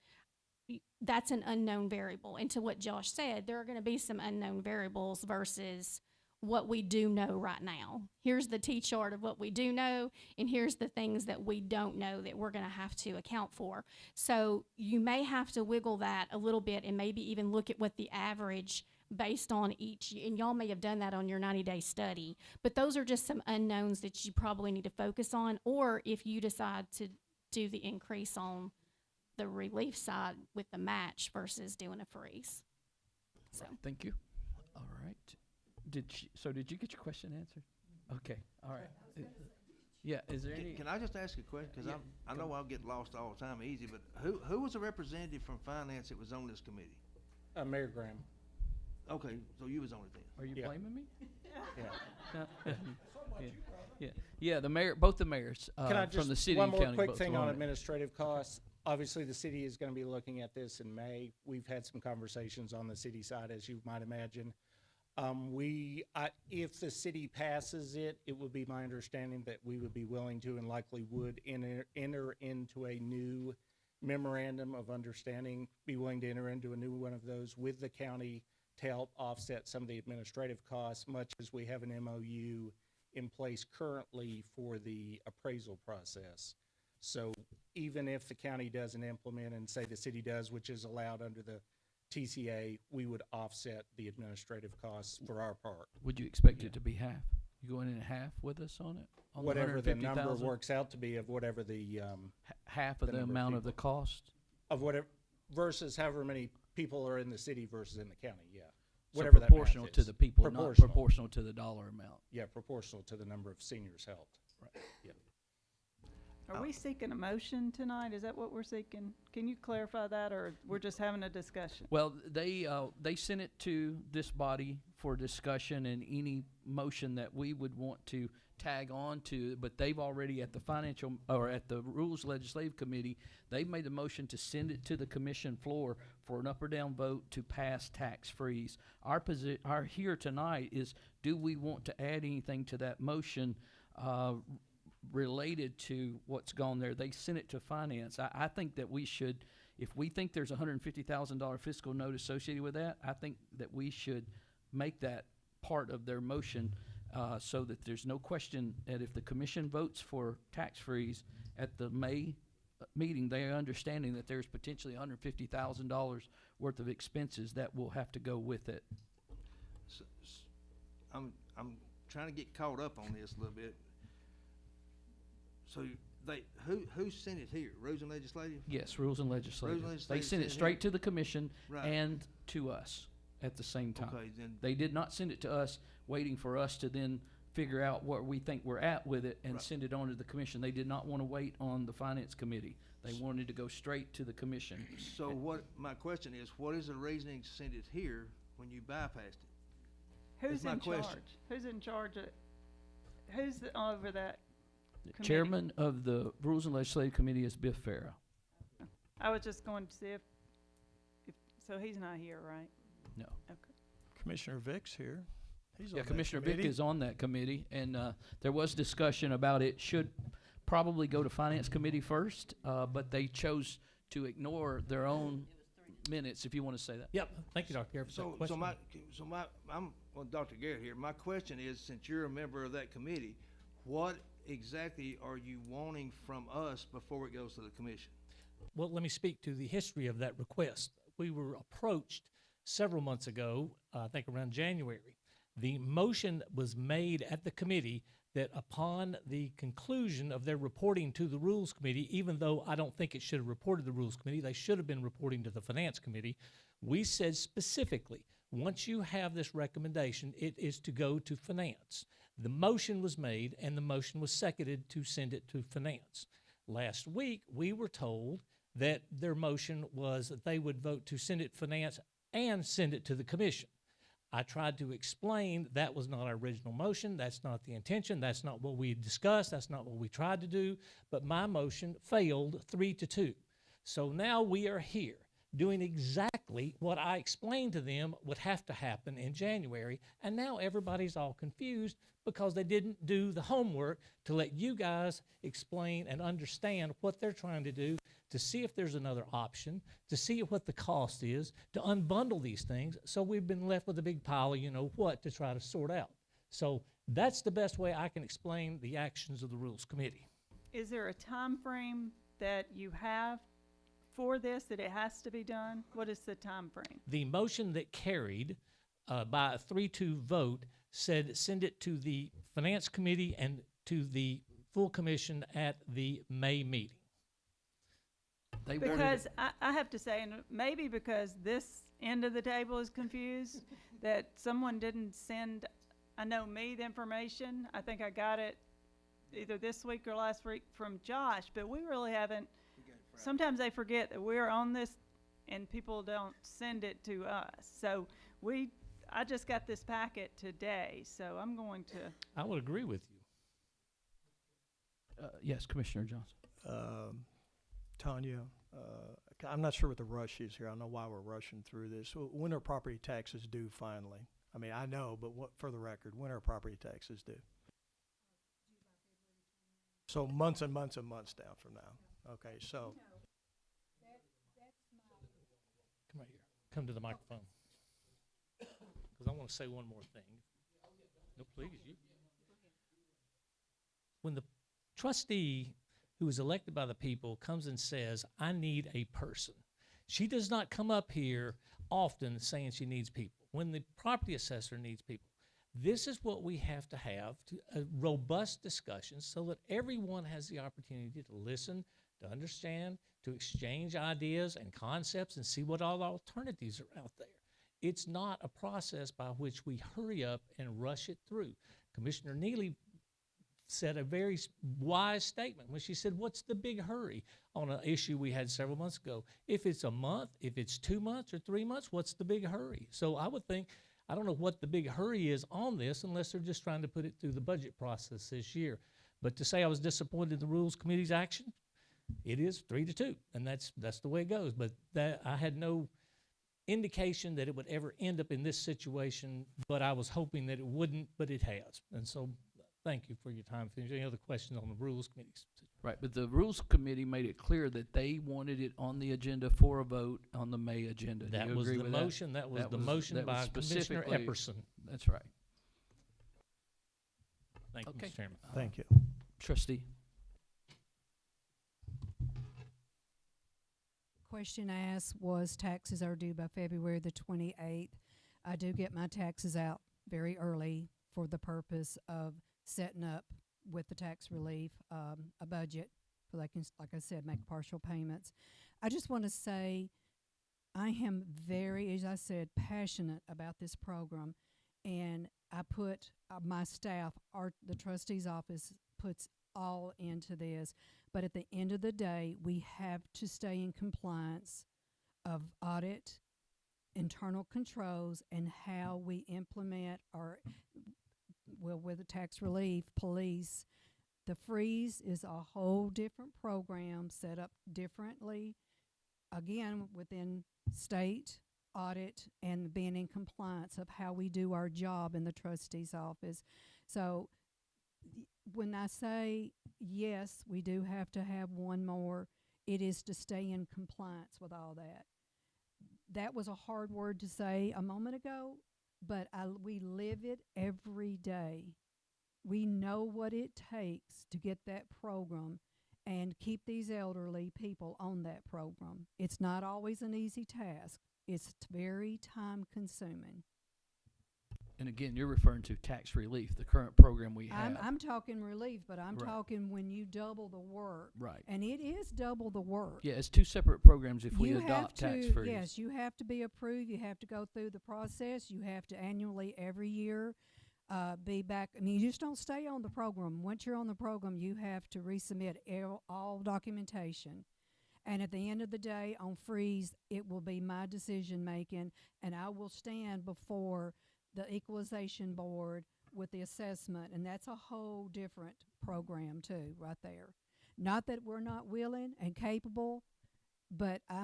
that's an unknown variable. And to what Josh said, there are going to be some unknown variables versus what we do know right now. Here's the T-chart of what we do know, and here's the things that we don't know that we're going to have to account for. So you may have to wiggle that a little bit and maybe even look at what the average based on each, and y'all may have done that on your 90-day study, but those are just some unknowns that you probably need to focus on, or if you decide to do the increase on the relief side with the match versus doing a freeze. So Thank you. All right. Did you get your question answered? Okay. All right. Yeah. Is there any? Can I just ask a question? Because Yeah, I know I'll get lost all the time easy, but who was a representative from finance that was on this committee? Mayor Graham. Okay, so you was on it then. Are you Yeah. blaming me? Yeah. Yeah. Yeah. The mayor, both the mayors Can I from just, the city one and more county. quick both thing were on it. administrative costs. Obviously, the city is going to be looking at this in May. We've had some conversations on the city side, as you might imagine. If the city passes it, it would be my understanding that we would be willing to and likely would enter into a new memorandum of understanding, be willing to enter into a new one of those with the county to help offset some of the administrative costs, much as we have an MOU in place currently for the appraisal process. So even if the county doesn't implement and say the city does, which is allowed under the TCA, we would offset the administrative costs for our part. Would you expect it to be half? You going in at half with us on it? On Whatever the number 150,000? works out to be of whatever the, Half of the the number of amount of the people. cost? of whatever, versus however many people are in the city versus in the county, yeah. So Whatever that math proportional to is. the people, not Proportional. proportional to the dollar amount. Yeah, proportional to the number of seniors helped. Right. Yeah. Are we seeking a motion tonight? Is that what we're seeking? Can you clarify that, or we're just having a discussion? Well, they sent it to this body for discussion and any motion that we would want to tag on to, but they've already at the financial, or at the Rules Legislative Committee, they've made the motion to send it to the commission floor for an up or down vote to pass tax freeze. Our here tonight is, do we want to add anything to that motion, related to what's gone there? They sent it to finance. I think that we should, if we think there's a $150,000 fiscal note associated with that, I think that we should make that part of their motion, so that there's no question that if the commission votes for tax freeze at the May meeting, they are understanding that there's potentially $150,000 worth of expenses that will have to go with it. I'm trying to get caught up on this a little bit. So who sent it here? Rules and Legislative? Yes, Rules and Legislative. They Legislative sent it sent it straight to the commission Right. and to us at the same time. Okay, then, They did not send it to us, waiting for us to then figure out where we think we're at with it and Right. send it on to the commission. They did not want to wait on the finance committee. They wanted to go straight to the commission. so what, my question is, what is the reasoning to send it here when you bypassed it? Who's my in question. charge? Who's in charge of, over that? The Committee. chairman of the Rules and Legislative Committee is Biff Farah. I was just going to see if, so he's not here, right? No. Okay. Commissioner Vick's here. He's on Yeah, that Commissioner Vick committee. is on that committee, and there was discussion about it should probably go to Finance Committee first, but they chose to ignore their own minutes, if you want to say that. Yep, thank you, Dr. Garrett, for that So question. I'm, well, Dr. Garrett here, my question is, since you're a member of that committee, what exactly are you wanting from us before it goes to the commission? Well, let me speak to the history of that request. We were approached several months ago, I think around January. The motion was made at the committee that upon the conclusion of their reporting to the Rules Committee, even though I don't think it should have reported to the Rules Committee, they should have been reporting to the Finance Committee, we said specifically, once you have this recommendation, it is to go to Finance. The motion was made and the motion was seconded to send it to Finance. Last week, we were told that their motion was that they would vote to send it to Finance and send it to the Commission. I tried to explain that was not our original motion, that's not the intention, that's not what we had discussed, that's not what we tried to do, but my motion failed 3-2. So now we are here doing exactly what I explained to them would have to happen in January, and now everybody's all confused because they didn't do the homework to let you guys explain and understand what they're trying to do, to see if there's another option, to see what the cost is, to unbundle these things. So we've been left with a big pile of what to try to sort out. So that's the best way I can explain the actions of the Rules Committee. Is there a time frame that you have for this, that it has to be done? What is the time frame? The motion that carried by a 3-2 vote said send it to the Finance Committee and to the full commission at the May meeting. They wanted Because it- I have to say, and maybe because this end of the table is confused, that someone didn't send, I know me, the information. I think I got it either this week or last week from Josh, but we really haven't. Sometimes they forget that we're on this and people don't send it to us. So I just got this packet today, so I'm going to. I would agree with you. Yes, Commissioner Johnson. Tanya, I'm not sure what the rush is here. I don't know why we're rushing through this. When are property taxes due finally? I mean, I know, but for the record, when are property taxes due? So months and months and months down from now. Okay, so. Come right here. Come to the microphone. Because I want to say one more thing. No, please. When the trustee who is elected by the people comes and says, I need a person, she does not come up here often saying she needs people. When the property assessor needs people, this is what we have to have, a robust discussion so that everyone has the opportunity to listen, to understand, to exchange ideas and concepts and see what all the alternatives are out there. It's not a process by which we hurry up and rush it through. Commissioner Neely said a very wise statement when she said, what's the big hurry on an issue we had several months ago? If it's a month, if it's 2 months or 3 months, what's the big hurry? So I would think, I don't know what the big hurry is on this unless they're just trying to put it through the budget process this year. But to say I was disappointed in the Rules Committee's action, it is 3-2, and that's the way it goes. But I had no indication that it would ever end up in this situation, but I was hoping that it wouldn't, but it has. And so thank you for your time. If there's any other questions on the Rules Committee. Right, but the Rules Committee made it clear that they wanted it on the agenda for a vote on the May agenda. Do That you was agree the with motion. That was the motion that was by Commissioner specifically- Epperson. That's right. Thank you, Okay. Mr. Chairman. Thank you. Trustee. question asked was taxes are due by February the 28th. I do get my taxes out very early for the purpose of setting up with the tax relief a budget so they can, like I said, make partial payments. I just want to say I am very, as I said, passionate about this program, and I put my staff, the trustee's office puts all into this. But at the end of the day, we have to stay in compliance of audit, internal controls, and how we implement our, well, with the tax relief, police. The freeze is a whole different program set up differently, again, within state audit and being in compliance of how we do our job in the trustee's office. So when I say yes, we do have to have one more, it is to stay in compliance with all that. That was a hard word to say a moment ago, but we live it every day. We know what it takes to get that program and keep these elderly people on that program. It's not always an easy task. It's very time consuming. And again, you're referring to tax relief, the current program we have. I'm talking relief, but I'm Right. talking when you double the work. Right. And it is double the work. Yeah, it's two separate programs if we You have adopt to, tax freeze. yes, you have to be approved. You have to go through the process. You have to annually, every year, be back. I mean, you just don't stay on the program. Once you're on the program, you have to resubmit all documentation. And at the end of the day, on freeze, it will be my decision making, and I will stand before the equalization board with the assessment, and that's a whole different program too, right there. Not that we're not willing and capable, but I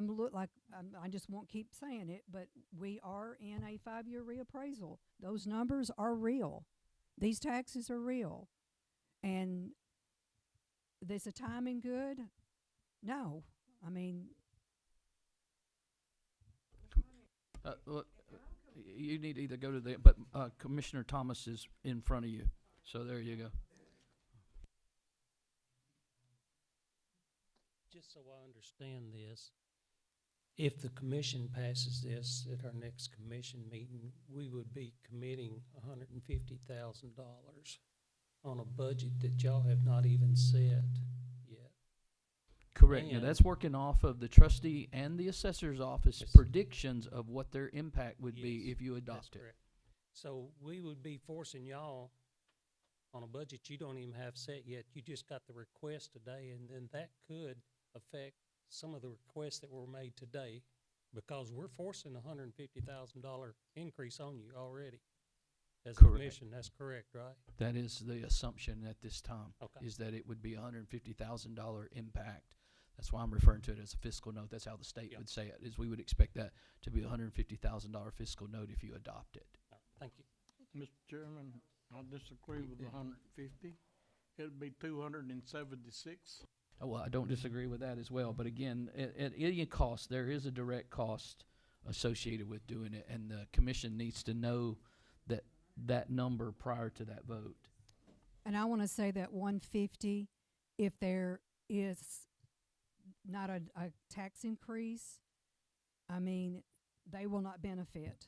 just won't keep saying it, but we are in a 5-year reappraisal. Those numbers are real. These taxes are real. And is the timing good? No. I mean, Look, you need to either go to but Commissioner Thomas is in front of you, so there you go. Just so I understand this, if the commission passes this at our next commission meeting, we would be committing $150,000 on a budget that y'all have not even set yet. Correct. Yeah, And- that's working off of the trustee and the assessor's office predictions of what their impact would be Yes, if you that's adopt it. correct. So we would be forcing y'all on a budget you don't even have set yet. You just got the request today, and then that could affect some of the requests that were made today, because we're forcing a $150,000 increase on you already as a Correct. commission. That's correct, right? That is the assumption at this time, Okay. is that it would be $150,000 impact. That's why I'm referring to it as a fiscal note. That's how the state would say it, is we would expect that to be a $150,000 fiscal note if you adopt it. Thank you. Mr. Chairman, I disagree with the 150. It'd be 276. Oh, well, I don't disagree with that as well, but again, at any cost, there is a direct cost associated with doing it, and the commission needs to know that number prior to that vote. and I want to say that 150, if there is not a tax increase, I mean, they will not benefit.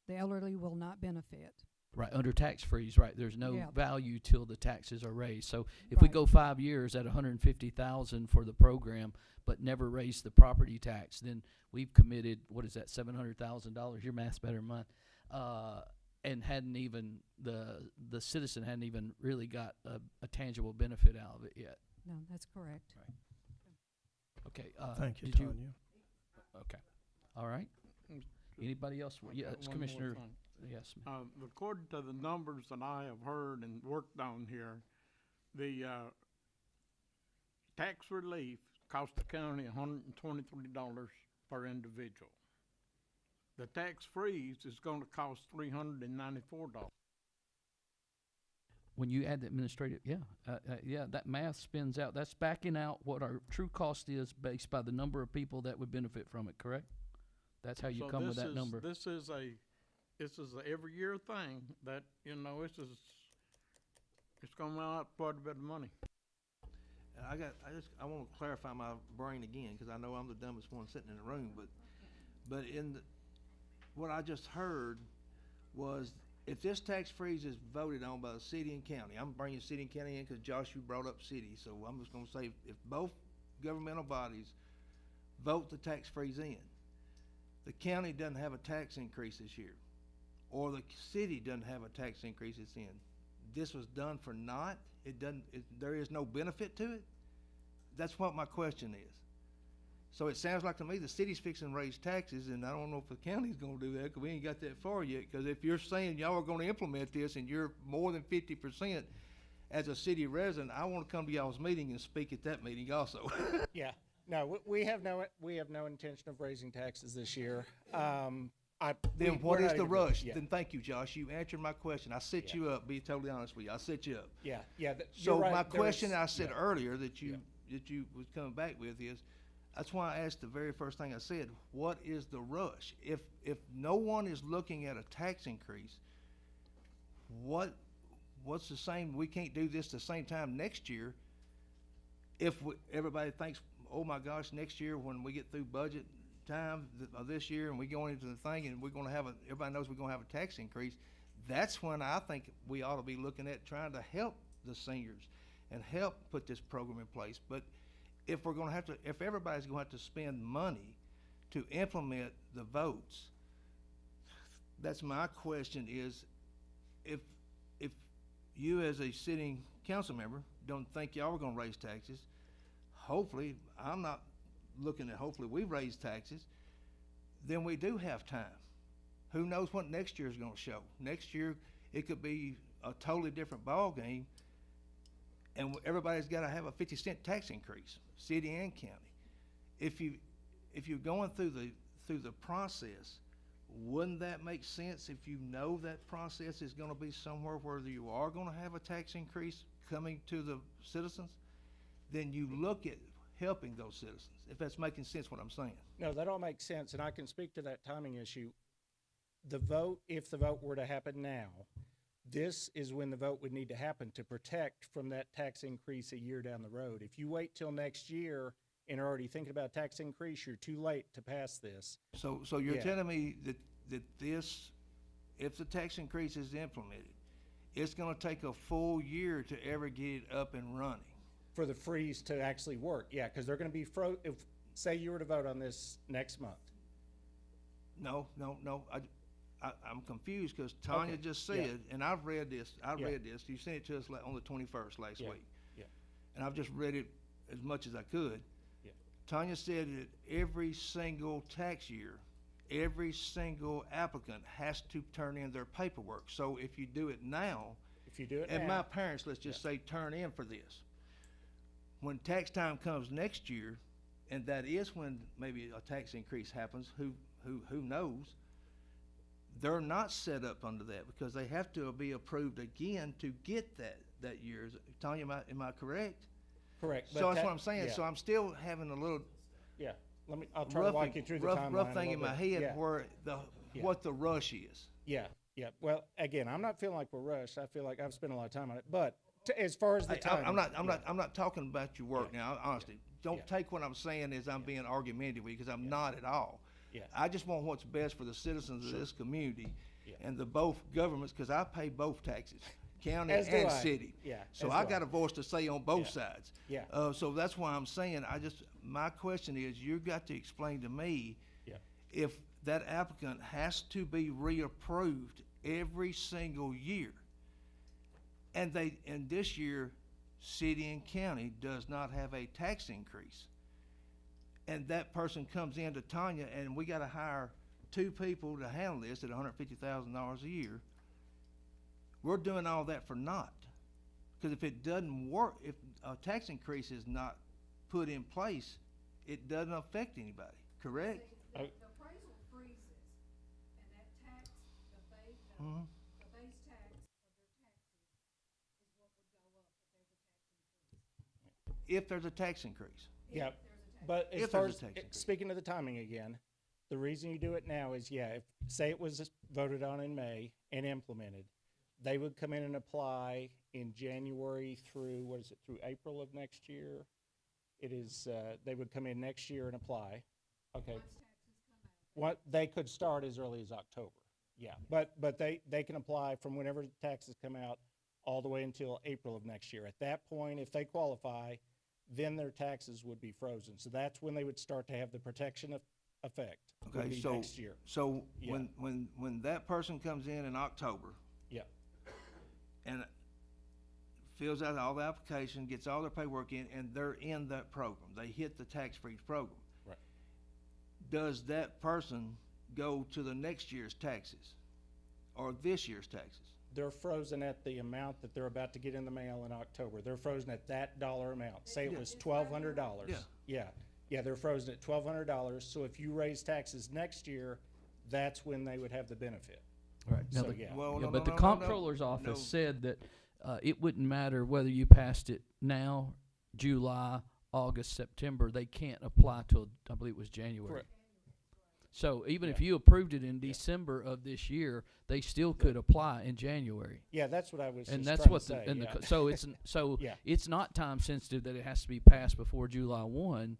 The elderly will not benefit. Right, under tax freeze, right, there's no Yeah. value till the taxes are raised. So if we Right. go 5 years at $150,000 for the program, but never raise the property tax, then we've committed, what is that, $700,000? Your math's better than mine. And hadn't even, the citizen hadn't even really got a tangible benefit out of it yet. No, that's correct. Right. Okay. Thank you, did Tanya. Okay, all right. Anybody else? I Yes, got one more Commissioner, thing. yes. According to the numbers that I have heard and worked on here, the tax relief cost the county $123 per individual. The tax freeze is gonna cost $394. When you add the administrative, yeah, that math spins out. That's backing out what our true cost is based by the number of people that would benefit from it, correct? That's how you So come with this that is- number. This is a every year thing that, it's gonna out quite a bit of money. I want to clarify my brain again, because I know I'm the dumbest one sitting in the room, but what I just heard was, if this tax freeze is voted on by the city and county, I'm bringing city and county in because Josh, you brought up city, so I'm just gonna say, if both governmental bodies vote the tax freeze in, the county doesn't have a tax increase this year, or the city doesn't have a tax increase this in, this was done for naught? There is no benefit to it? That's what my question is. So it sounds like to me the city's fixing to raise taxes, and I don't know if the county's gonna do that, because we ain't got that far yet. Because if you're saying y'all are gonna implement this and you're more than 50% as a city resident, I wanna come to y'all's meeting and speak at that meeting also. Yeah, no, we have no intention of raising taxes this year. Then we're what is not the even- rush? yeah. Then thank you, Josh. You answered my question. I set you up, be totally honest with you. I set you up. Yeah, yeah. So you're right, my there question is- I said yeah. earlier that you was coming back with is, that's why I asked the very first thing I said, what is the rush? If no one is looking at a tax increase, what's the same, we can't do this the same time next year if everybody thinks, oh my gosh, next year when we get through budget time of this year and we go into the thing and we're gonna have everybody knows we're gonna have a tax increase, that's when I think we ought to be looking at trying to help the seniors and help put this program in place. But if everybody's gonna have to spend money to implement the votes, that's my question is, if you as a sitting council member don't think y'all are gonna raise taxes, hopefully, I'm not looking at hopefully we raise taxes, then we do have time. Who knows what next year's gonna show? Next year, it could be a totally different ball game, and everybody's gotta have a 50-cent tax increase, city and county. If you're going through the process, wouldn't that make sense if you know that process is gonna be somewhere where you are gonna have a tax increase coming to the citizens? Then you look at helping those citizens, if that's making sense what I'm saying. No, that all makes sense, and I can speak to that timing issue. The vote, if the vote were to happen now, this is when the vote would need to happen to protect from that tax increase a year down the road. If you wait till next year and are already thinking about tax increase, you're too late to pass this. So you're Yeah. telling me that this, if the tax increase is implemented, it's gonna take a full year to ever get it up and running? For the freeze to actually work, yeah, because they're gonna be if, say you were to vote on this next month. No, I'm confused, because Tanya Okay, just yeah. said, and I've read this, Yeah. you sent it to us on the 21st last Yeah, week. yeah. And I've just read it as much as I could. Yeah. Tanya said that every single tax year, every single applicant has to turn in their paperwork. So if you do it now, and my parents, let's just say, turn in for this, when tax time comes next year, and that is when maybe a tax increase happens, who knows, they're not set up under that, because they have to be approved again to get that year. Tanya, am I correct? Correct. So that's what I'm saying. So I'm still having a little Yeah, I'll try to walk you through the timeline. rough thing a in little my bit. head Yeah. where what the rush is. Yeah. Well, again, I'm not feeling like we're rushed. I feel like I've spent a lot of time on it. But as far as the time, I'm not talking about your work now. Honestly, don't take what I'm saying as I'm being argumentative, because I'm not at all. Yeah. I just want what's best for the citizens of this community, Yeah. and the both governments, because I pay both taxes, county As do and I. city. Yeah, So as I do got I. a voice to say on both Yeah. sides. Yeah. So that's why I'm saying, my question is, you've got to explain to me Yeah. if that applicant has to be reapproved every single year. And this year, city and county does not have a tax increase. And that person comes in to Tanya, and we gotta hire 2 people to handle this at $150,000 a year. We're doing all that for naught. Because if it doesn't work, if a tax increase is not put in place, it doesn't affect anybody, correct? The appraisal freezes, and that tax, the base tax of their taxes is what would go up if there's a tax increase. If there's a tax increase. Yeah, but as If far there's as, a tax increase. speaking of the timing again, the reason you do it now is, if, say it was voted on in May and implemented, They would come in and apply in January through, what is it, through April of next year? It is, they would come in next year and apply. Okay. What, they could start as early as October, yeah. But they can apply from whenever the taxes come out all the way until April of next year. At that point, if they qualify, then their taxes would be frozen. So that's when they would start to have the protection effect. Would Okay, be so, next year. so Yeah. when that person comes in October Yeah. and fills out all the application, gets all their paperwork in, and they're in that program, they hit the tax freeze program. Right. Does that person go to the next year's taxes or this year's taxes? They're frozen at the amount that they're about to get in the mail in October. They're frozen at that dollar amount. Say it was $1,200. Yeah. Yeah, they're frozen at $1,200. So if you raise taxes next year, that's when they would have the benefit. Right. Now So, the- yeah. Well, Yeah, no, but no, the no, no, comptroller's no. office No. said that it wouldn't matter whether you passed it now, July, August, September. They can't apply till, I believe it was January. Correct. So even if Yeah. you approved it in December of this year, they still could apply in January. Yeah, that's what I was And just that's trying what to say. and yeah. so it's so Yeah. it's not time sensitive that it has to be passed before July 1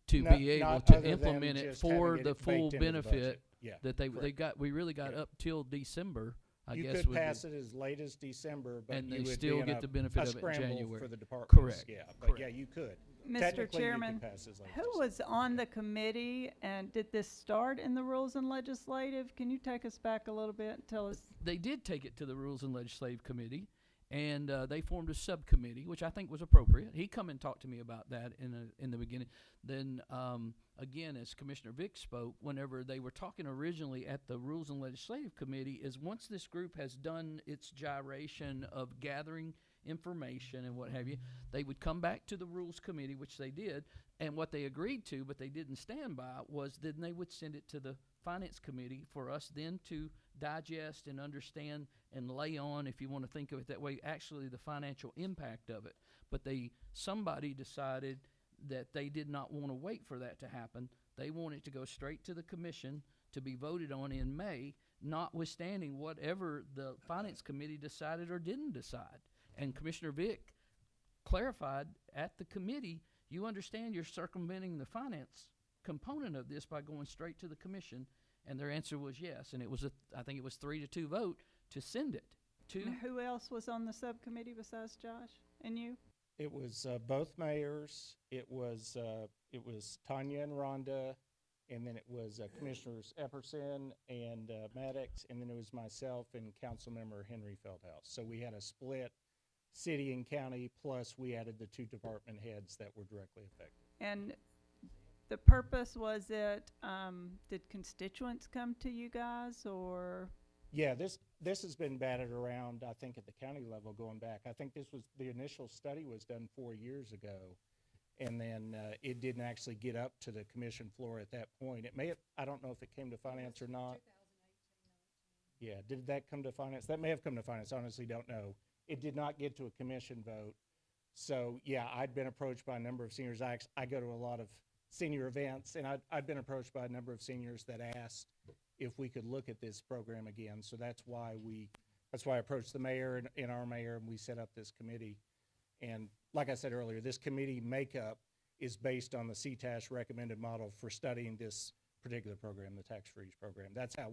to Not- be able not to other than implement it just for having the it full baked into the benefit budget. Yeah, that they correct. got. We really got Yeah. up till December. I You guess could would be- pass it as late as December, but And you they would still be in get a- the benefit a of it in scramble January. for the departments. Correct. Yeah, but Correct. yeah, you could. Mr. Technically, you Chairman, could pass as late as who December. was on the committee and did this start in the Rules and Legislative? Can you take us back a little bit and tell us? They did take it to the Rules and Legislative Committee, and they formed a subcommittee, which I think was appropriate. He come and talked to me about that in the beginning. Then again, as Commissioner Vick spoke, whenever they were talking originally at the Rules and Legislative Committee, is once this group has done its gyration of gathering information and what have you, they would come back to the Rules Committee, which they did, and what they agreed to, but they didn't stand by, was then they would send it to the Finance Committee for us then to digest and understand and lay on, if you want to think of it that way, actually the financial impact of it. But somebody decided that they did not want to wait for that to happen. They wanted to go straight to the commission to be voted on in May, notwithstanding whatever the Finance Committee decided or didn't decide. And Commissioner Vick clarified at the committee, you understand you're circumventing the finance component of this by going straight to the commission, and their answer was yes. And it was I think it was 3-2 vote to send it to. And who else was on the subcommittee besides Josh and you? It was both mayors. It was Tanya and Rhonda, and then it was Commissioners Epperson and Maddox, and then it was myself and Councilmember Henry Feldhouse. So we had a split city and county, plus we added the 2 department heads that were directly affected. And the purpose was it, did constituents come to you guys or? Yeah, this has been batted around, I think, at the county level going back. I think the initial study was done 4 years ago, and then it didn't actually get up to the commission floor at that point. It may have, I don't know if it came to finance or not. Yeah, did that come to finance? That may have come to finance, honestly don't know. It did not get to a commission vote. So, yeah, I'd been approached by a number of seniors. I go to a lot of senior events, and I'd been approached by a number of seniors that asked if we could look at this program again. So that's why I approached the mayor and our mayor, and we set up this committee. And like I said earlier, this committee makeup is based on the CTAS recommended model for studying this particular program, the tax freeze program. That's how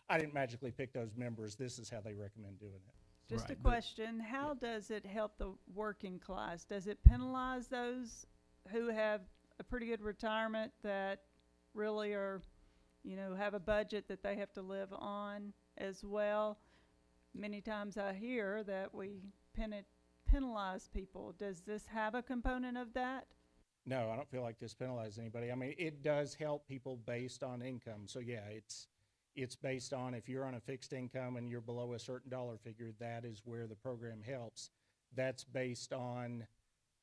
I didn't magically pick those members. This is how they recommend doing it. Just Right, a but- question, how does it help the working class? Does it penalize those who have a pretty good retirement that really are, have a budget that they have to live on as well? Many times I hear that we penalize people. Does this have a component of that? No, I don't feel like this penalizes anybody. I mean, it does help people based on income. So yeah, it's based on if you're on a fixed income and you're below a certain dollar figure, that is where the program helps. That's based on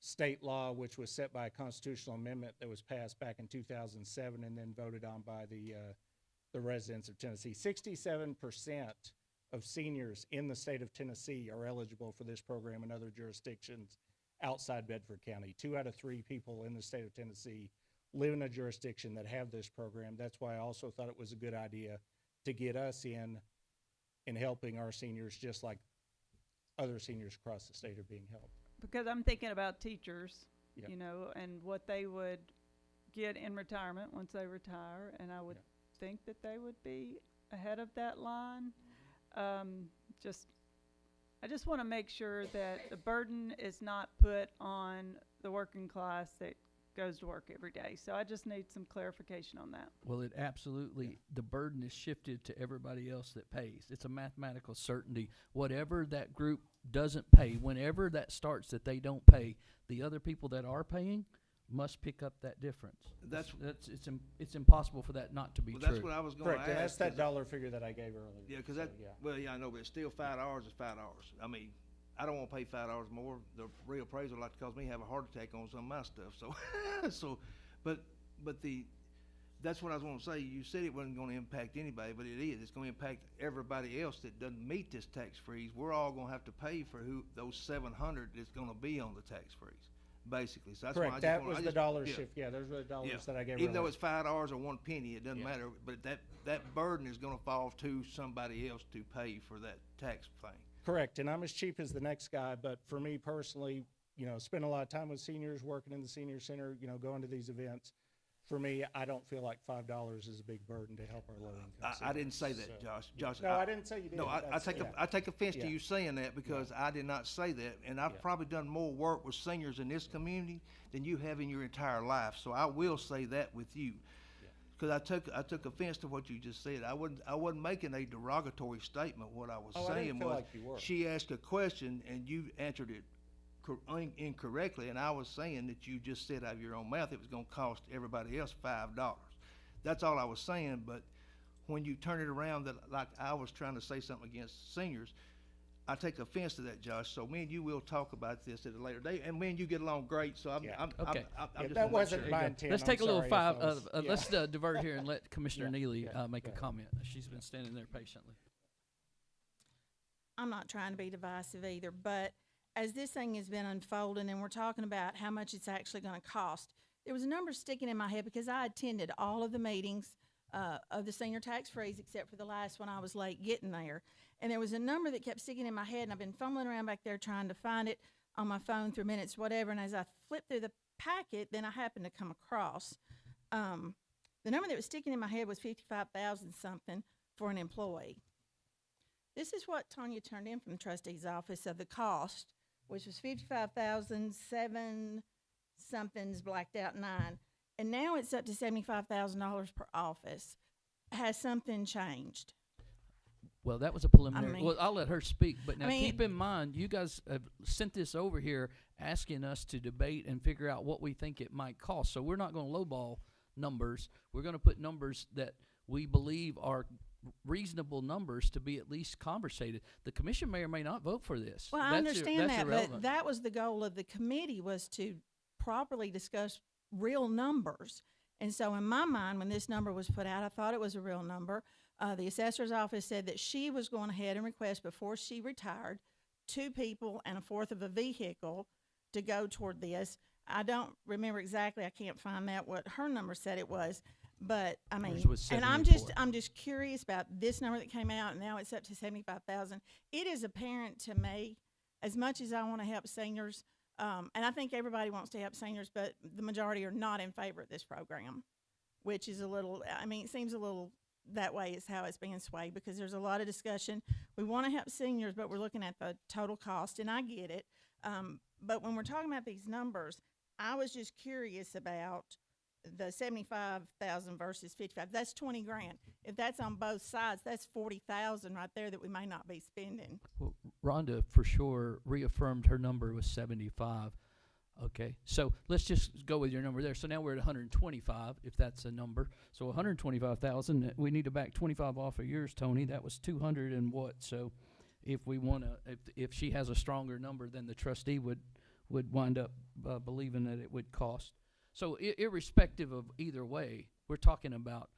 state law, which was set by a constitutional amendment that was passed back in 2007 and then voted on by the residents of Tennessee. 67% of seniors in the state of Tennessee are eligible for this program in other jurisdictions outside Bedford County. 2 out of 3 people in the state of Tennessee live in a jurisdiction that have this program. That's why I also thought it was a good idea to get us in helping our seniors, just like other seniors across the state are being helped. Because I'm thinking about teachers, Yeah. you know, and what they would get in retirement once they retire, and I would think that they would be ahead of that line. I just want to make sure that the burden is not put on the working class that goes to work every day. So I just need some clarification on that. Well, it absolutely, the burden is shifted to everybody else that pays. It's a mathematical certainty. Whatever that group doesn't pay, whenever that starts that they don't pay, the other people that are paying must pick up that difference. It's impossible for that not to be Well, true. that's what I was gonna Correct, and that's ask. that dollar figure that I gave earlier. Yeah, cause So, that, yeah. well, yeah, I know, but it's still $5 is $5. I mean, I don't wanna pay $5 more. The reappraiser would like to cause me have a heart attack on some of my stuff, so, but that's what I was gonna say. You said it wasn't gonna impact anybody, but it is. It's gonna impact everybody else that doesn't meet this tax freeze. We're all gonna have to pay for those 700 that's gonna be on the tax freeze, basically. So that's why I Correct, just that wanna- was I the just- dollar yeah. shift, yeah, those were the dollars Yeah. that I gave Even though earlier. it's $5 or 1 penny, it doesn't Yeah. matter, but that burden is gonna fall to somebody else to pay for that tax thing. Correct, and I'm as cheap as the next guy, but for me personally, you know, spend a lot of time with seniors, working in the senior center, you know, going to these events. For me, I don't feel like $5 is a big burden to help our low income. I didn't say that, So- Josh. No, I didn't say you did. No, I That's- take yeah. I take offense to Yeah. you saying that because I did not say that, and I've Yeah. probably done more work with seniors in this community than you have in your entire life. So I will say that with you, because I took offense to what you just said. I wasn't making a derogatory statement. What I was Oh, I saying didn't feel was like you were. she asked a question and you answered it incorrectly, and I was saying that you just said out of your own mouth it was going to cost everybody else $5. That's all I was saying. But when you turn it around that like I was trying to say something against seniors, I take offense to that, Josh. So me and you will talk about this at a later date, and me and you get along great. So I'm Okay. just Yeah, wanna that make wasn't sure. my Okay. intent. Let's I'm take a little sorry if I was- yeah. let's divert here and let Commissioner Yeah, Neely yeah, make go a ahead. comment. She's been standing there patiently. I'm not trying to be divisive either, but as this thing has been unfolding and we're talking about how much it's actually going to cost, there was a number sticking in my head because I attended all of the meetings of the senior tax freeze except for the last one. I was late getting there. And there was a number that kept sticking in my head, and I've been fumbling around back there trying to find it on my phone through minutes, whatever. And as I flipped through the packet, then I happened to come across the number that was sticking in my head was 55,000 something for an employee. This is what Tanya turned in from the trustee's office of the cost, which was 55,007 something's blacked out 9. And now it's up to $75,000 per office. Has something changed? Well, that was a preliminary. mean- Well, I'll let her speak, but now I mean- keep in mind, you guys have sent this over here asking us to debate and figure out what we think it might cost. So we're not going to lowball numbers. We're going to put numbers that we believe are reasonable numbers to be at least conversated. The commission may or may not vote for this. Well, I That's understand that's that, irrelevant. but that was the goal of the committee, was to properly discuss real numbers. And so in my mind, when this number was put out, I thought it was a real number. The assessor's office said that she was going ahead and request, before she retired, 2 people and a fourth of a vehicle to go toward this. I don't remember exactly, I can't find that, what her number said it was. But I mean, Hers was and 74. I'm just curious about this number that came out, and now it's up to 75,000. It is apparent to me, as much as I want to help seniors, and I think everybody wants to help seniors, but the majority are not in favor of this program, which is a little, I mean, it seems a little that way is how it's being swayed, because there's a lot of discussion. We want to help seniors, but we're looking at the total cost, and I get it. But when we're talking about these numbers, I was just curious about the 75,000 versus 55. That's 20 grand. If that's on both sides, that's 40,000 right there that we may not be spending. Well, Rhonda for sure reaffirmed her number was 75. Okay, so let's just go with your number there. So now we're at 125, if that's a number. So 125,000. We need to back 25 off of yours, Tony. That was 200 and what? So if we want to, if she has a stronger number, then the trustee would wind up believing that it would cost. So irrespective of either way, we're talking about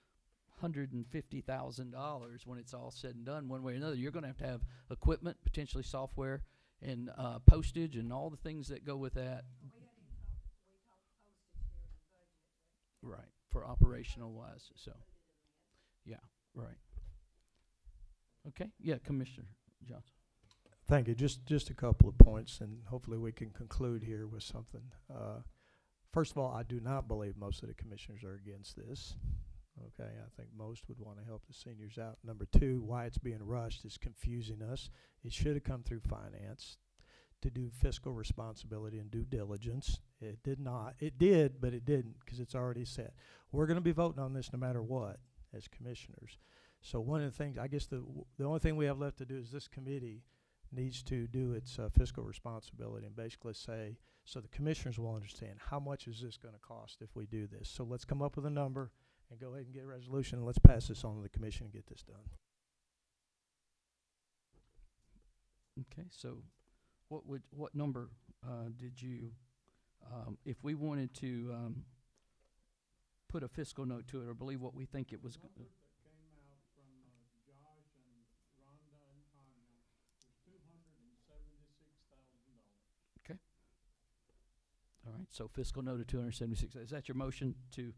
$150,000 when it's all said and done, one way or another. You're going to have equipment, potentially software, and postage, and all the things that go with that. Right, for operational wise. So, yeah, right. Okay, yeah, Commissioner Johnson. Thank you. Just a couple of points, and hopefully we can conclude here with something. First of all, I do not believe most of the commissioners are against this. Okay, I think most would want to help the seniors out. Number two, why it's being rushed is confusing us. It should have come through finance to do fiscal responsibility and due diligence. It did not. It did, but it didn't, because it's already set. We're going to be voting on this no matter what as commissioners. So one of the things, I guess the only thing we have left to do is this committee needs to do its fiscal responsibility and basically say, so the commissioners will understand how much is this going to cost if we do this. So let's come up with a number and go ahead and get a resolution, and let's pass this on to the commission and get this done. Okay, so what number did you, if we wanted to put a fiscal note to it, or believe what we think it was? Okay. All right, so fiscal note of 276. Is that your motion to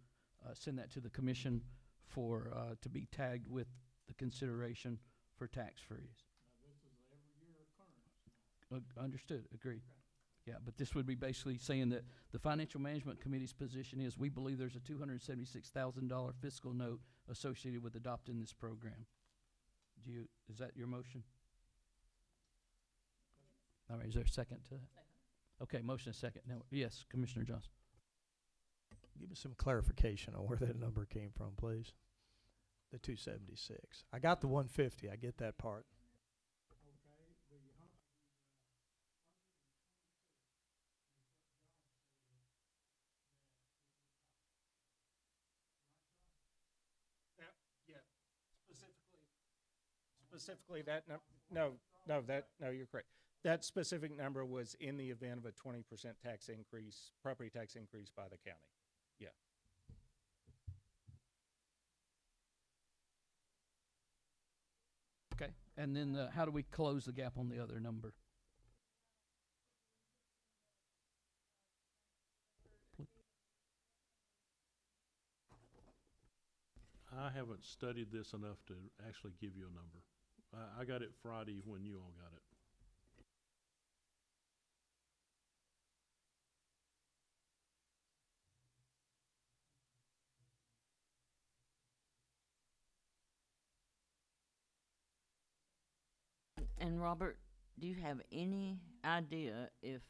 send that to the commission for to be tagged with the consideration for tax freeze? Understood, agreed. Yeah, but this would be basically saying that the Financial Management Committee's position is we believe there's a $276,000 fiscal note associated with adopting this program. Is that your motion? All right, is there a second to that? Second. Okay, motion is second. Now, yes, Commissioner Johnson. Give me some clarification on where that number came from, please. The 276. I got the 150. I get that part. Specifically that no, you're correct. That specific number was in the event of a 20% tax increase, property tax increase by the county. Yeah. Okay, and then how do we close the gap on the other number? I haven't studied this enough to actually give you a number. I got it Friday when you all got it. And Robert, do you have any idea if,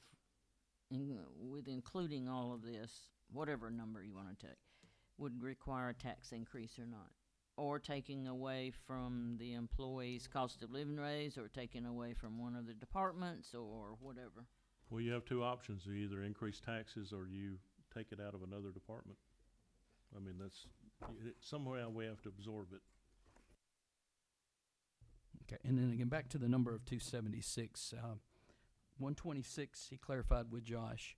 with including all of this, whatever number you want to take, would require a tax increase or not? Or taking away from the employees' cost of living raise, or taking away from one of the departments, or whatever? Well, you have two options. You either increase taxes or you take it out of another department. I mean, somewhere we have to absorb it. Okay, and then again, back to the number of 276. 126, he clarified with Josh.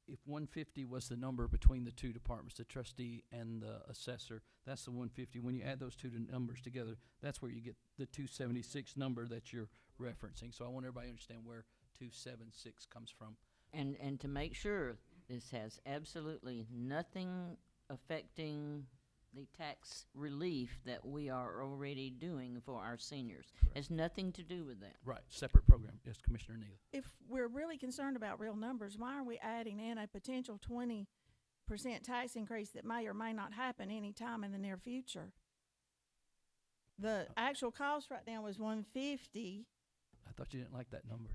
If 150 was the number between the two departments, the trustee and the assessor, that's the 150. When you add those two numbers together, that's where you get the 276 number that you're referencing. So I want everybody to understand where 276 comes from. And to make sure this has absolutely nothing affecting the tax relief that we are already doing for our seniors. Correct. Has nothing to do with that. Right, separate program. Yes, Commissioner Neal. If we're really concerned about real numbers, why are we adding in a potential 20% tax increase that may or may not happen any time in the near future? The actual cost right now was 150. I thought you didn't like that number.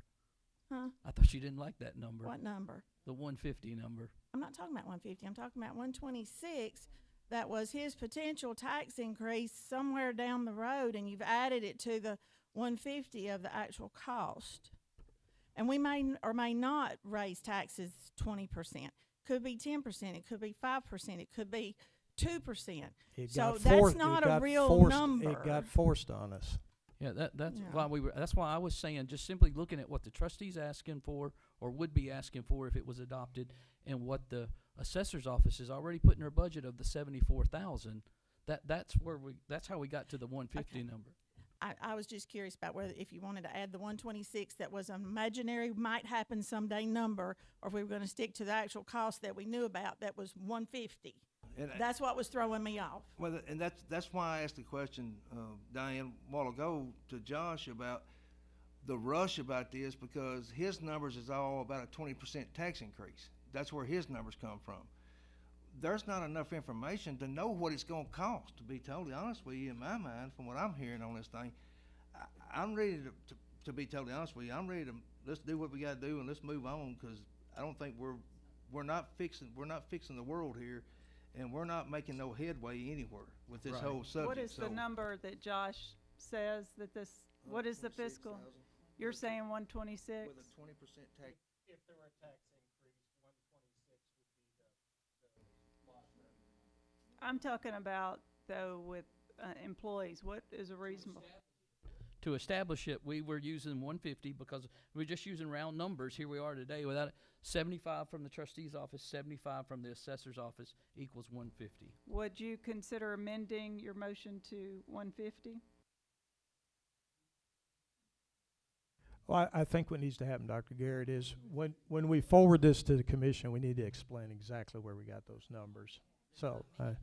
Huh? I thought you didn't like that number. What number? The 150 number. I'm not talking about 150. I'm talking about 126. That was his potential tax increase somewhere down the road, and you've added it to the 150 of the actual cost. And we may or may not raise taxes 20%. Could be 10%. It could be 5%. It could be 2%. So that's not a real number. It got forced on us. Yeah, that's why that's why I was saying just simply looking at what the trustee's asking for or would be asking for if it was adopted, and what the assessor's office is already put in their budget of the 74,000. That's how we got to the 150 number. I was just curious about whether if you wanted to add the 126 that was an imaginary might happen someday number, or if we were going to stick to the actual cost that we knew about that was 150. And that's what was throwing me off. Well, and that's why I asked the question, Diane, a while ago to Josh about the rush about this because his numbers is all about a 20% tax increase. That's where his numbers come from. There's not enough information to know what it's gonna cost, to be totally honest with you, in my mind, from what I'm hearing on this thing. I'm ready to be totally honest with you, I'm ready to, let's do what we gotta do and let's move on, cause I don't think we're not fixing the world here, and we're not making no headway anywhere with this Right. whole subject. What is the So, number that Josh says that this, what is the fiscal? 26,000. You're saying 126? With a 20% tax. If there were a tax increase, 126 would be the lost revenue. I'm talking about, though, with employees, what is a reasonable? To establish it, we were using 150 because we're just using round numbers. Here we are today without it. 75 from the trustee's office, 75 from the assessor's office equals 150. Would you consider amending your motion to 150? Well, I think what needs to happen, Dr. Garrett, is when we forward this to the commission, we need to explain exactly where we got those numbers. So, right.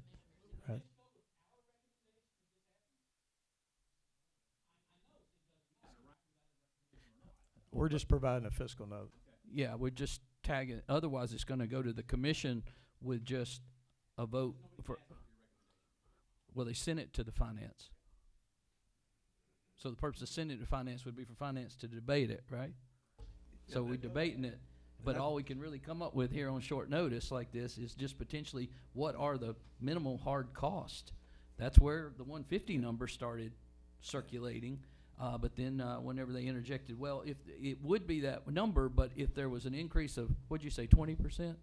We're just providing a fiscal note. Yeah, we're just tagging it. Otherwise, it's going to go to the commission with just a vote for. Well, they sent it to the finance. So the purpose of sending it to finance would be for finance to debate it, right? So we're debating it, but all we can really come up with here on short notice like this is just potentially what are the minimal hard cost. That's where the 150 number started circulating. But then whenever they interjected, well, if it would be that number, but if there was an increase of, what'd you say, 20%,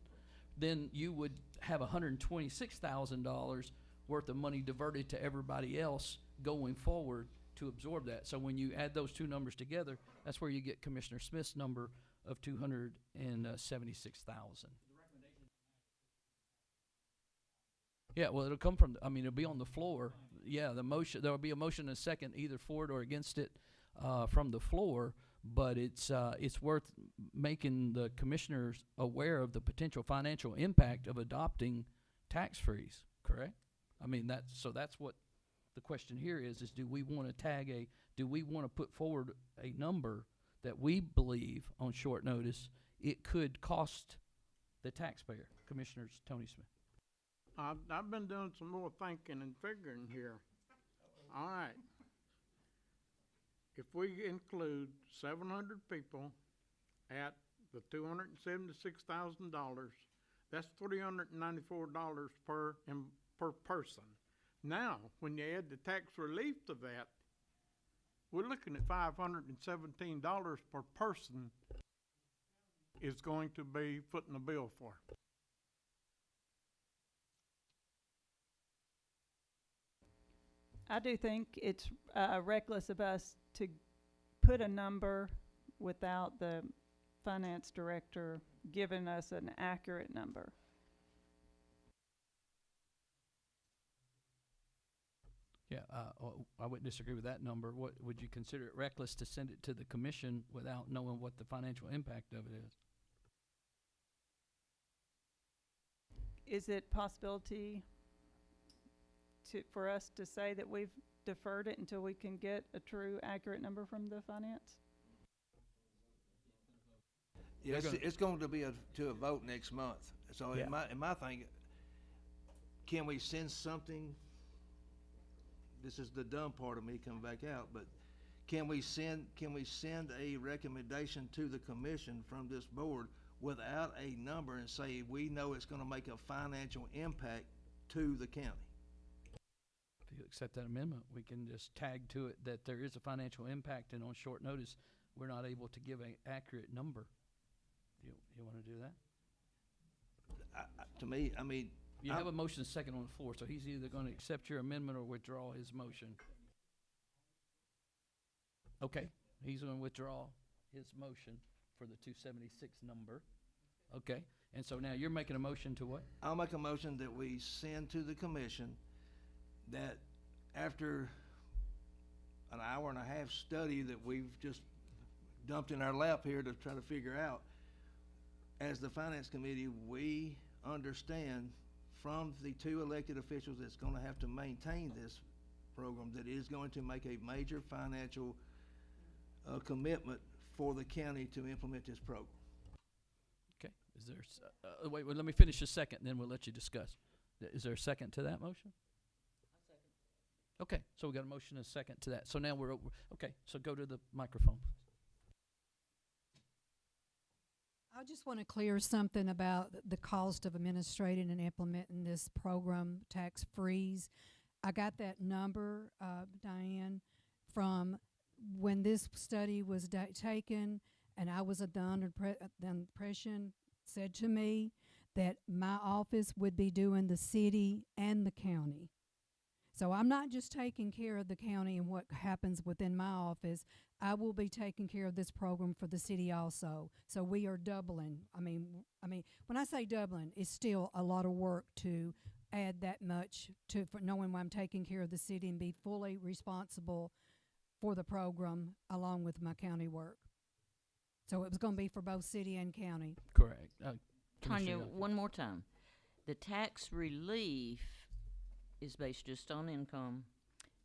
then you would have $126,000 worth of money diverted to everybody else going forward to absorb that. So when you add those two numbers together, that's where you get Commissioner Smith's number of 276,000. Yeah, well, it'll come from, it'll be on the floor. Yeah, the motion, there'll be a motion and a second either for it or against it from the floor, but it's worth making the commissioners aware of the potential financial impact of adopting tax freeze, correct? That's what the question here is do we want to do we want to put forward a number that we believe on short notice it could cost the taxpayer? Commissioners Tony Smith. I've been doing some more thinking and figuring here. All right. If we include 700 people at the $276,000, that's $394 per person. Now, when you add the tax relief to that, we're looking at $517 per person is going to be footing the bill for. I do think it's reckless of us to put a number without the finance director giving us an accurate number. Yeah, I wouldn't disagree with that number. What would you consider it reckless to send it to the commission without knowing what the financial impact of it is? Is it possibility for us to say that we've deferred it until we can get a true accurate number from the finance? Yeah, it's going to be to a vote next month. So Yeah. in my thing, can we send something? This is the dumb part of me coming back out, but can we send a recommendation to the commission from this board without a number and say we know it's going to make a financial impact to the county? If you accept that amendment, we can just tag to it that there is a financial impact, and on short notice, we're not able to give an accurate number. You want to do that? To me, You have a motion second on the floor, so he's either going to accept your amendment or withdraw his motion. Okay, he's going to withdraw his motion for the 276 number. Okay, and so now you're making a motion to what? I'll make a motion that we send to the commission that after an hour and a half study that we've just dumped in our lap here to try to figure out, as the finance committee, we understand from the two elected officials that's going to have to maintain this program that it is going to make a major financial commitment for the county to implement this program. Okay, is there, wait, let me finish a second, then we'll let you discuss. Is there a second to that motion? Okay, so we got a motion and a second to that. So now we're over, okay, so go to the microphone. I just want to clear something about the cost of administrating and implementing this program, tax freeze. I got that number, Diane, from when this study was taken, and I was under the impression, said to me, that my office would be doing the city and the county. So I'm not just taking care of the county and what happens within my office. I will be taking care of this program for the city also. So we are doubling. I mean, when I say doubling, it's still a lot of work to add that much to for knowing I'm taking care of the city and be fully responsible for the program along with my county work. So it was going to be for both city and county. Correct. Tanya, one more time. The tax relief is based just on income.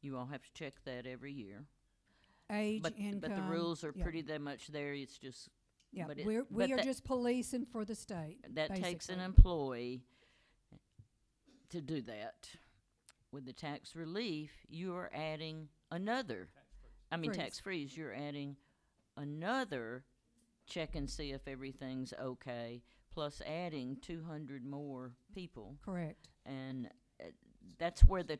You all have to check that every year. Age, but income. the rules are yeah. pretty that much there. It's just Yeah, but we are just policing for the state. that basically. takes an employee to do that. With the tax relief, you are adding another. Tax freeze. You're adding another check and see if everything's okay, plus adding 200 more people. Correct. And that's where the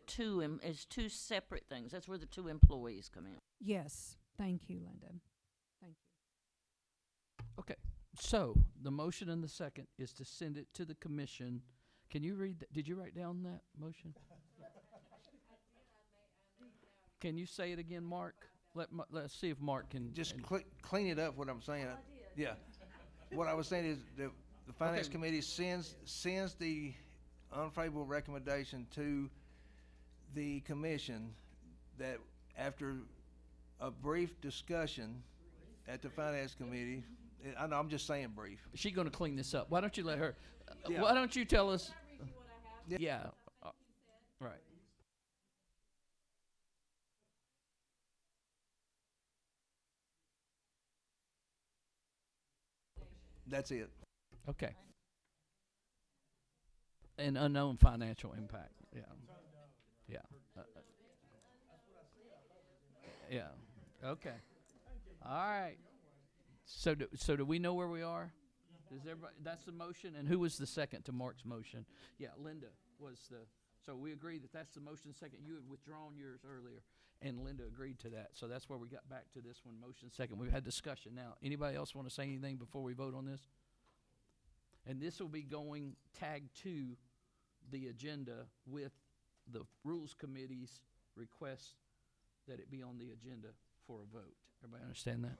is two separate things. That's where the two employees come in. Yes. Thank you, Linda. Thank you. Okay, so the motion and the second is to send it to the commission. Can you read that? Did you write down that motion? Can you say it again, Mark? Let's see if Mark can. Just clean it up, what I'm saying. Yeah. What I was saying is the Finance Committee sends the unfavorable recommendation to the commission that after a brief discussion at the Finance Committee, I know I'm just saying brief. She's going to clean this up. Why don't you let her? Yeah. Why don't you tell us? Yeah. Right. That's it. Okay. An unknown financial impact. Yeah. Yeah. Yeah. Okay. All right. So do we know where we are? Does everybody? That's the motion. And who was the second to Mark's motion? Yeah, Linda was the. So we agree that that's the motion. Second, you had withdrawn yours earlier, and Linda agreed to that. So that's where we got back to this one. Motion second. We've had discussion. Now, anybody else want to say anything before we vote on this? And this will be going tagged to the agenda with the Rules Committee's request that it be on the agenda for a vote. Everybody understand that?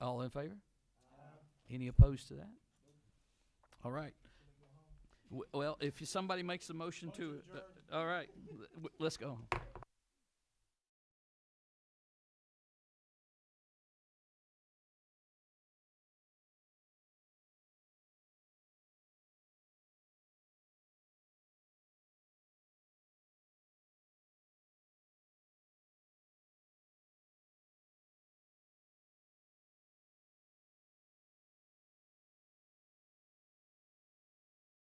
All in favor? Any opposed to that? All right. Well, if somebody makes a motion to, all right, let's go.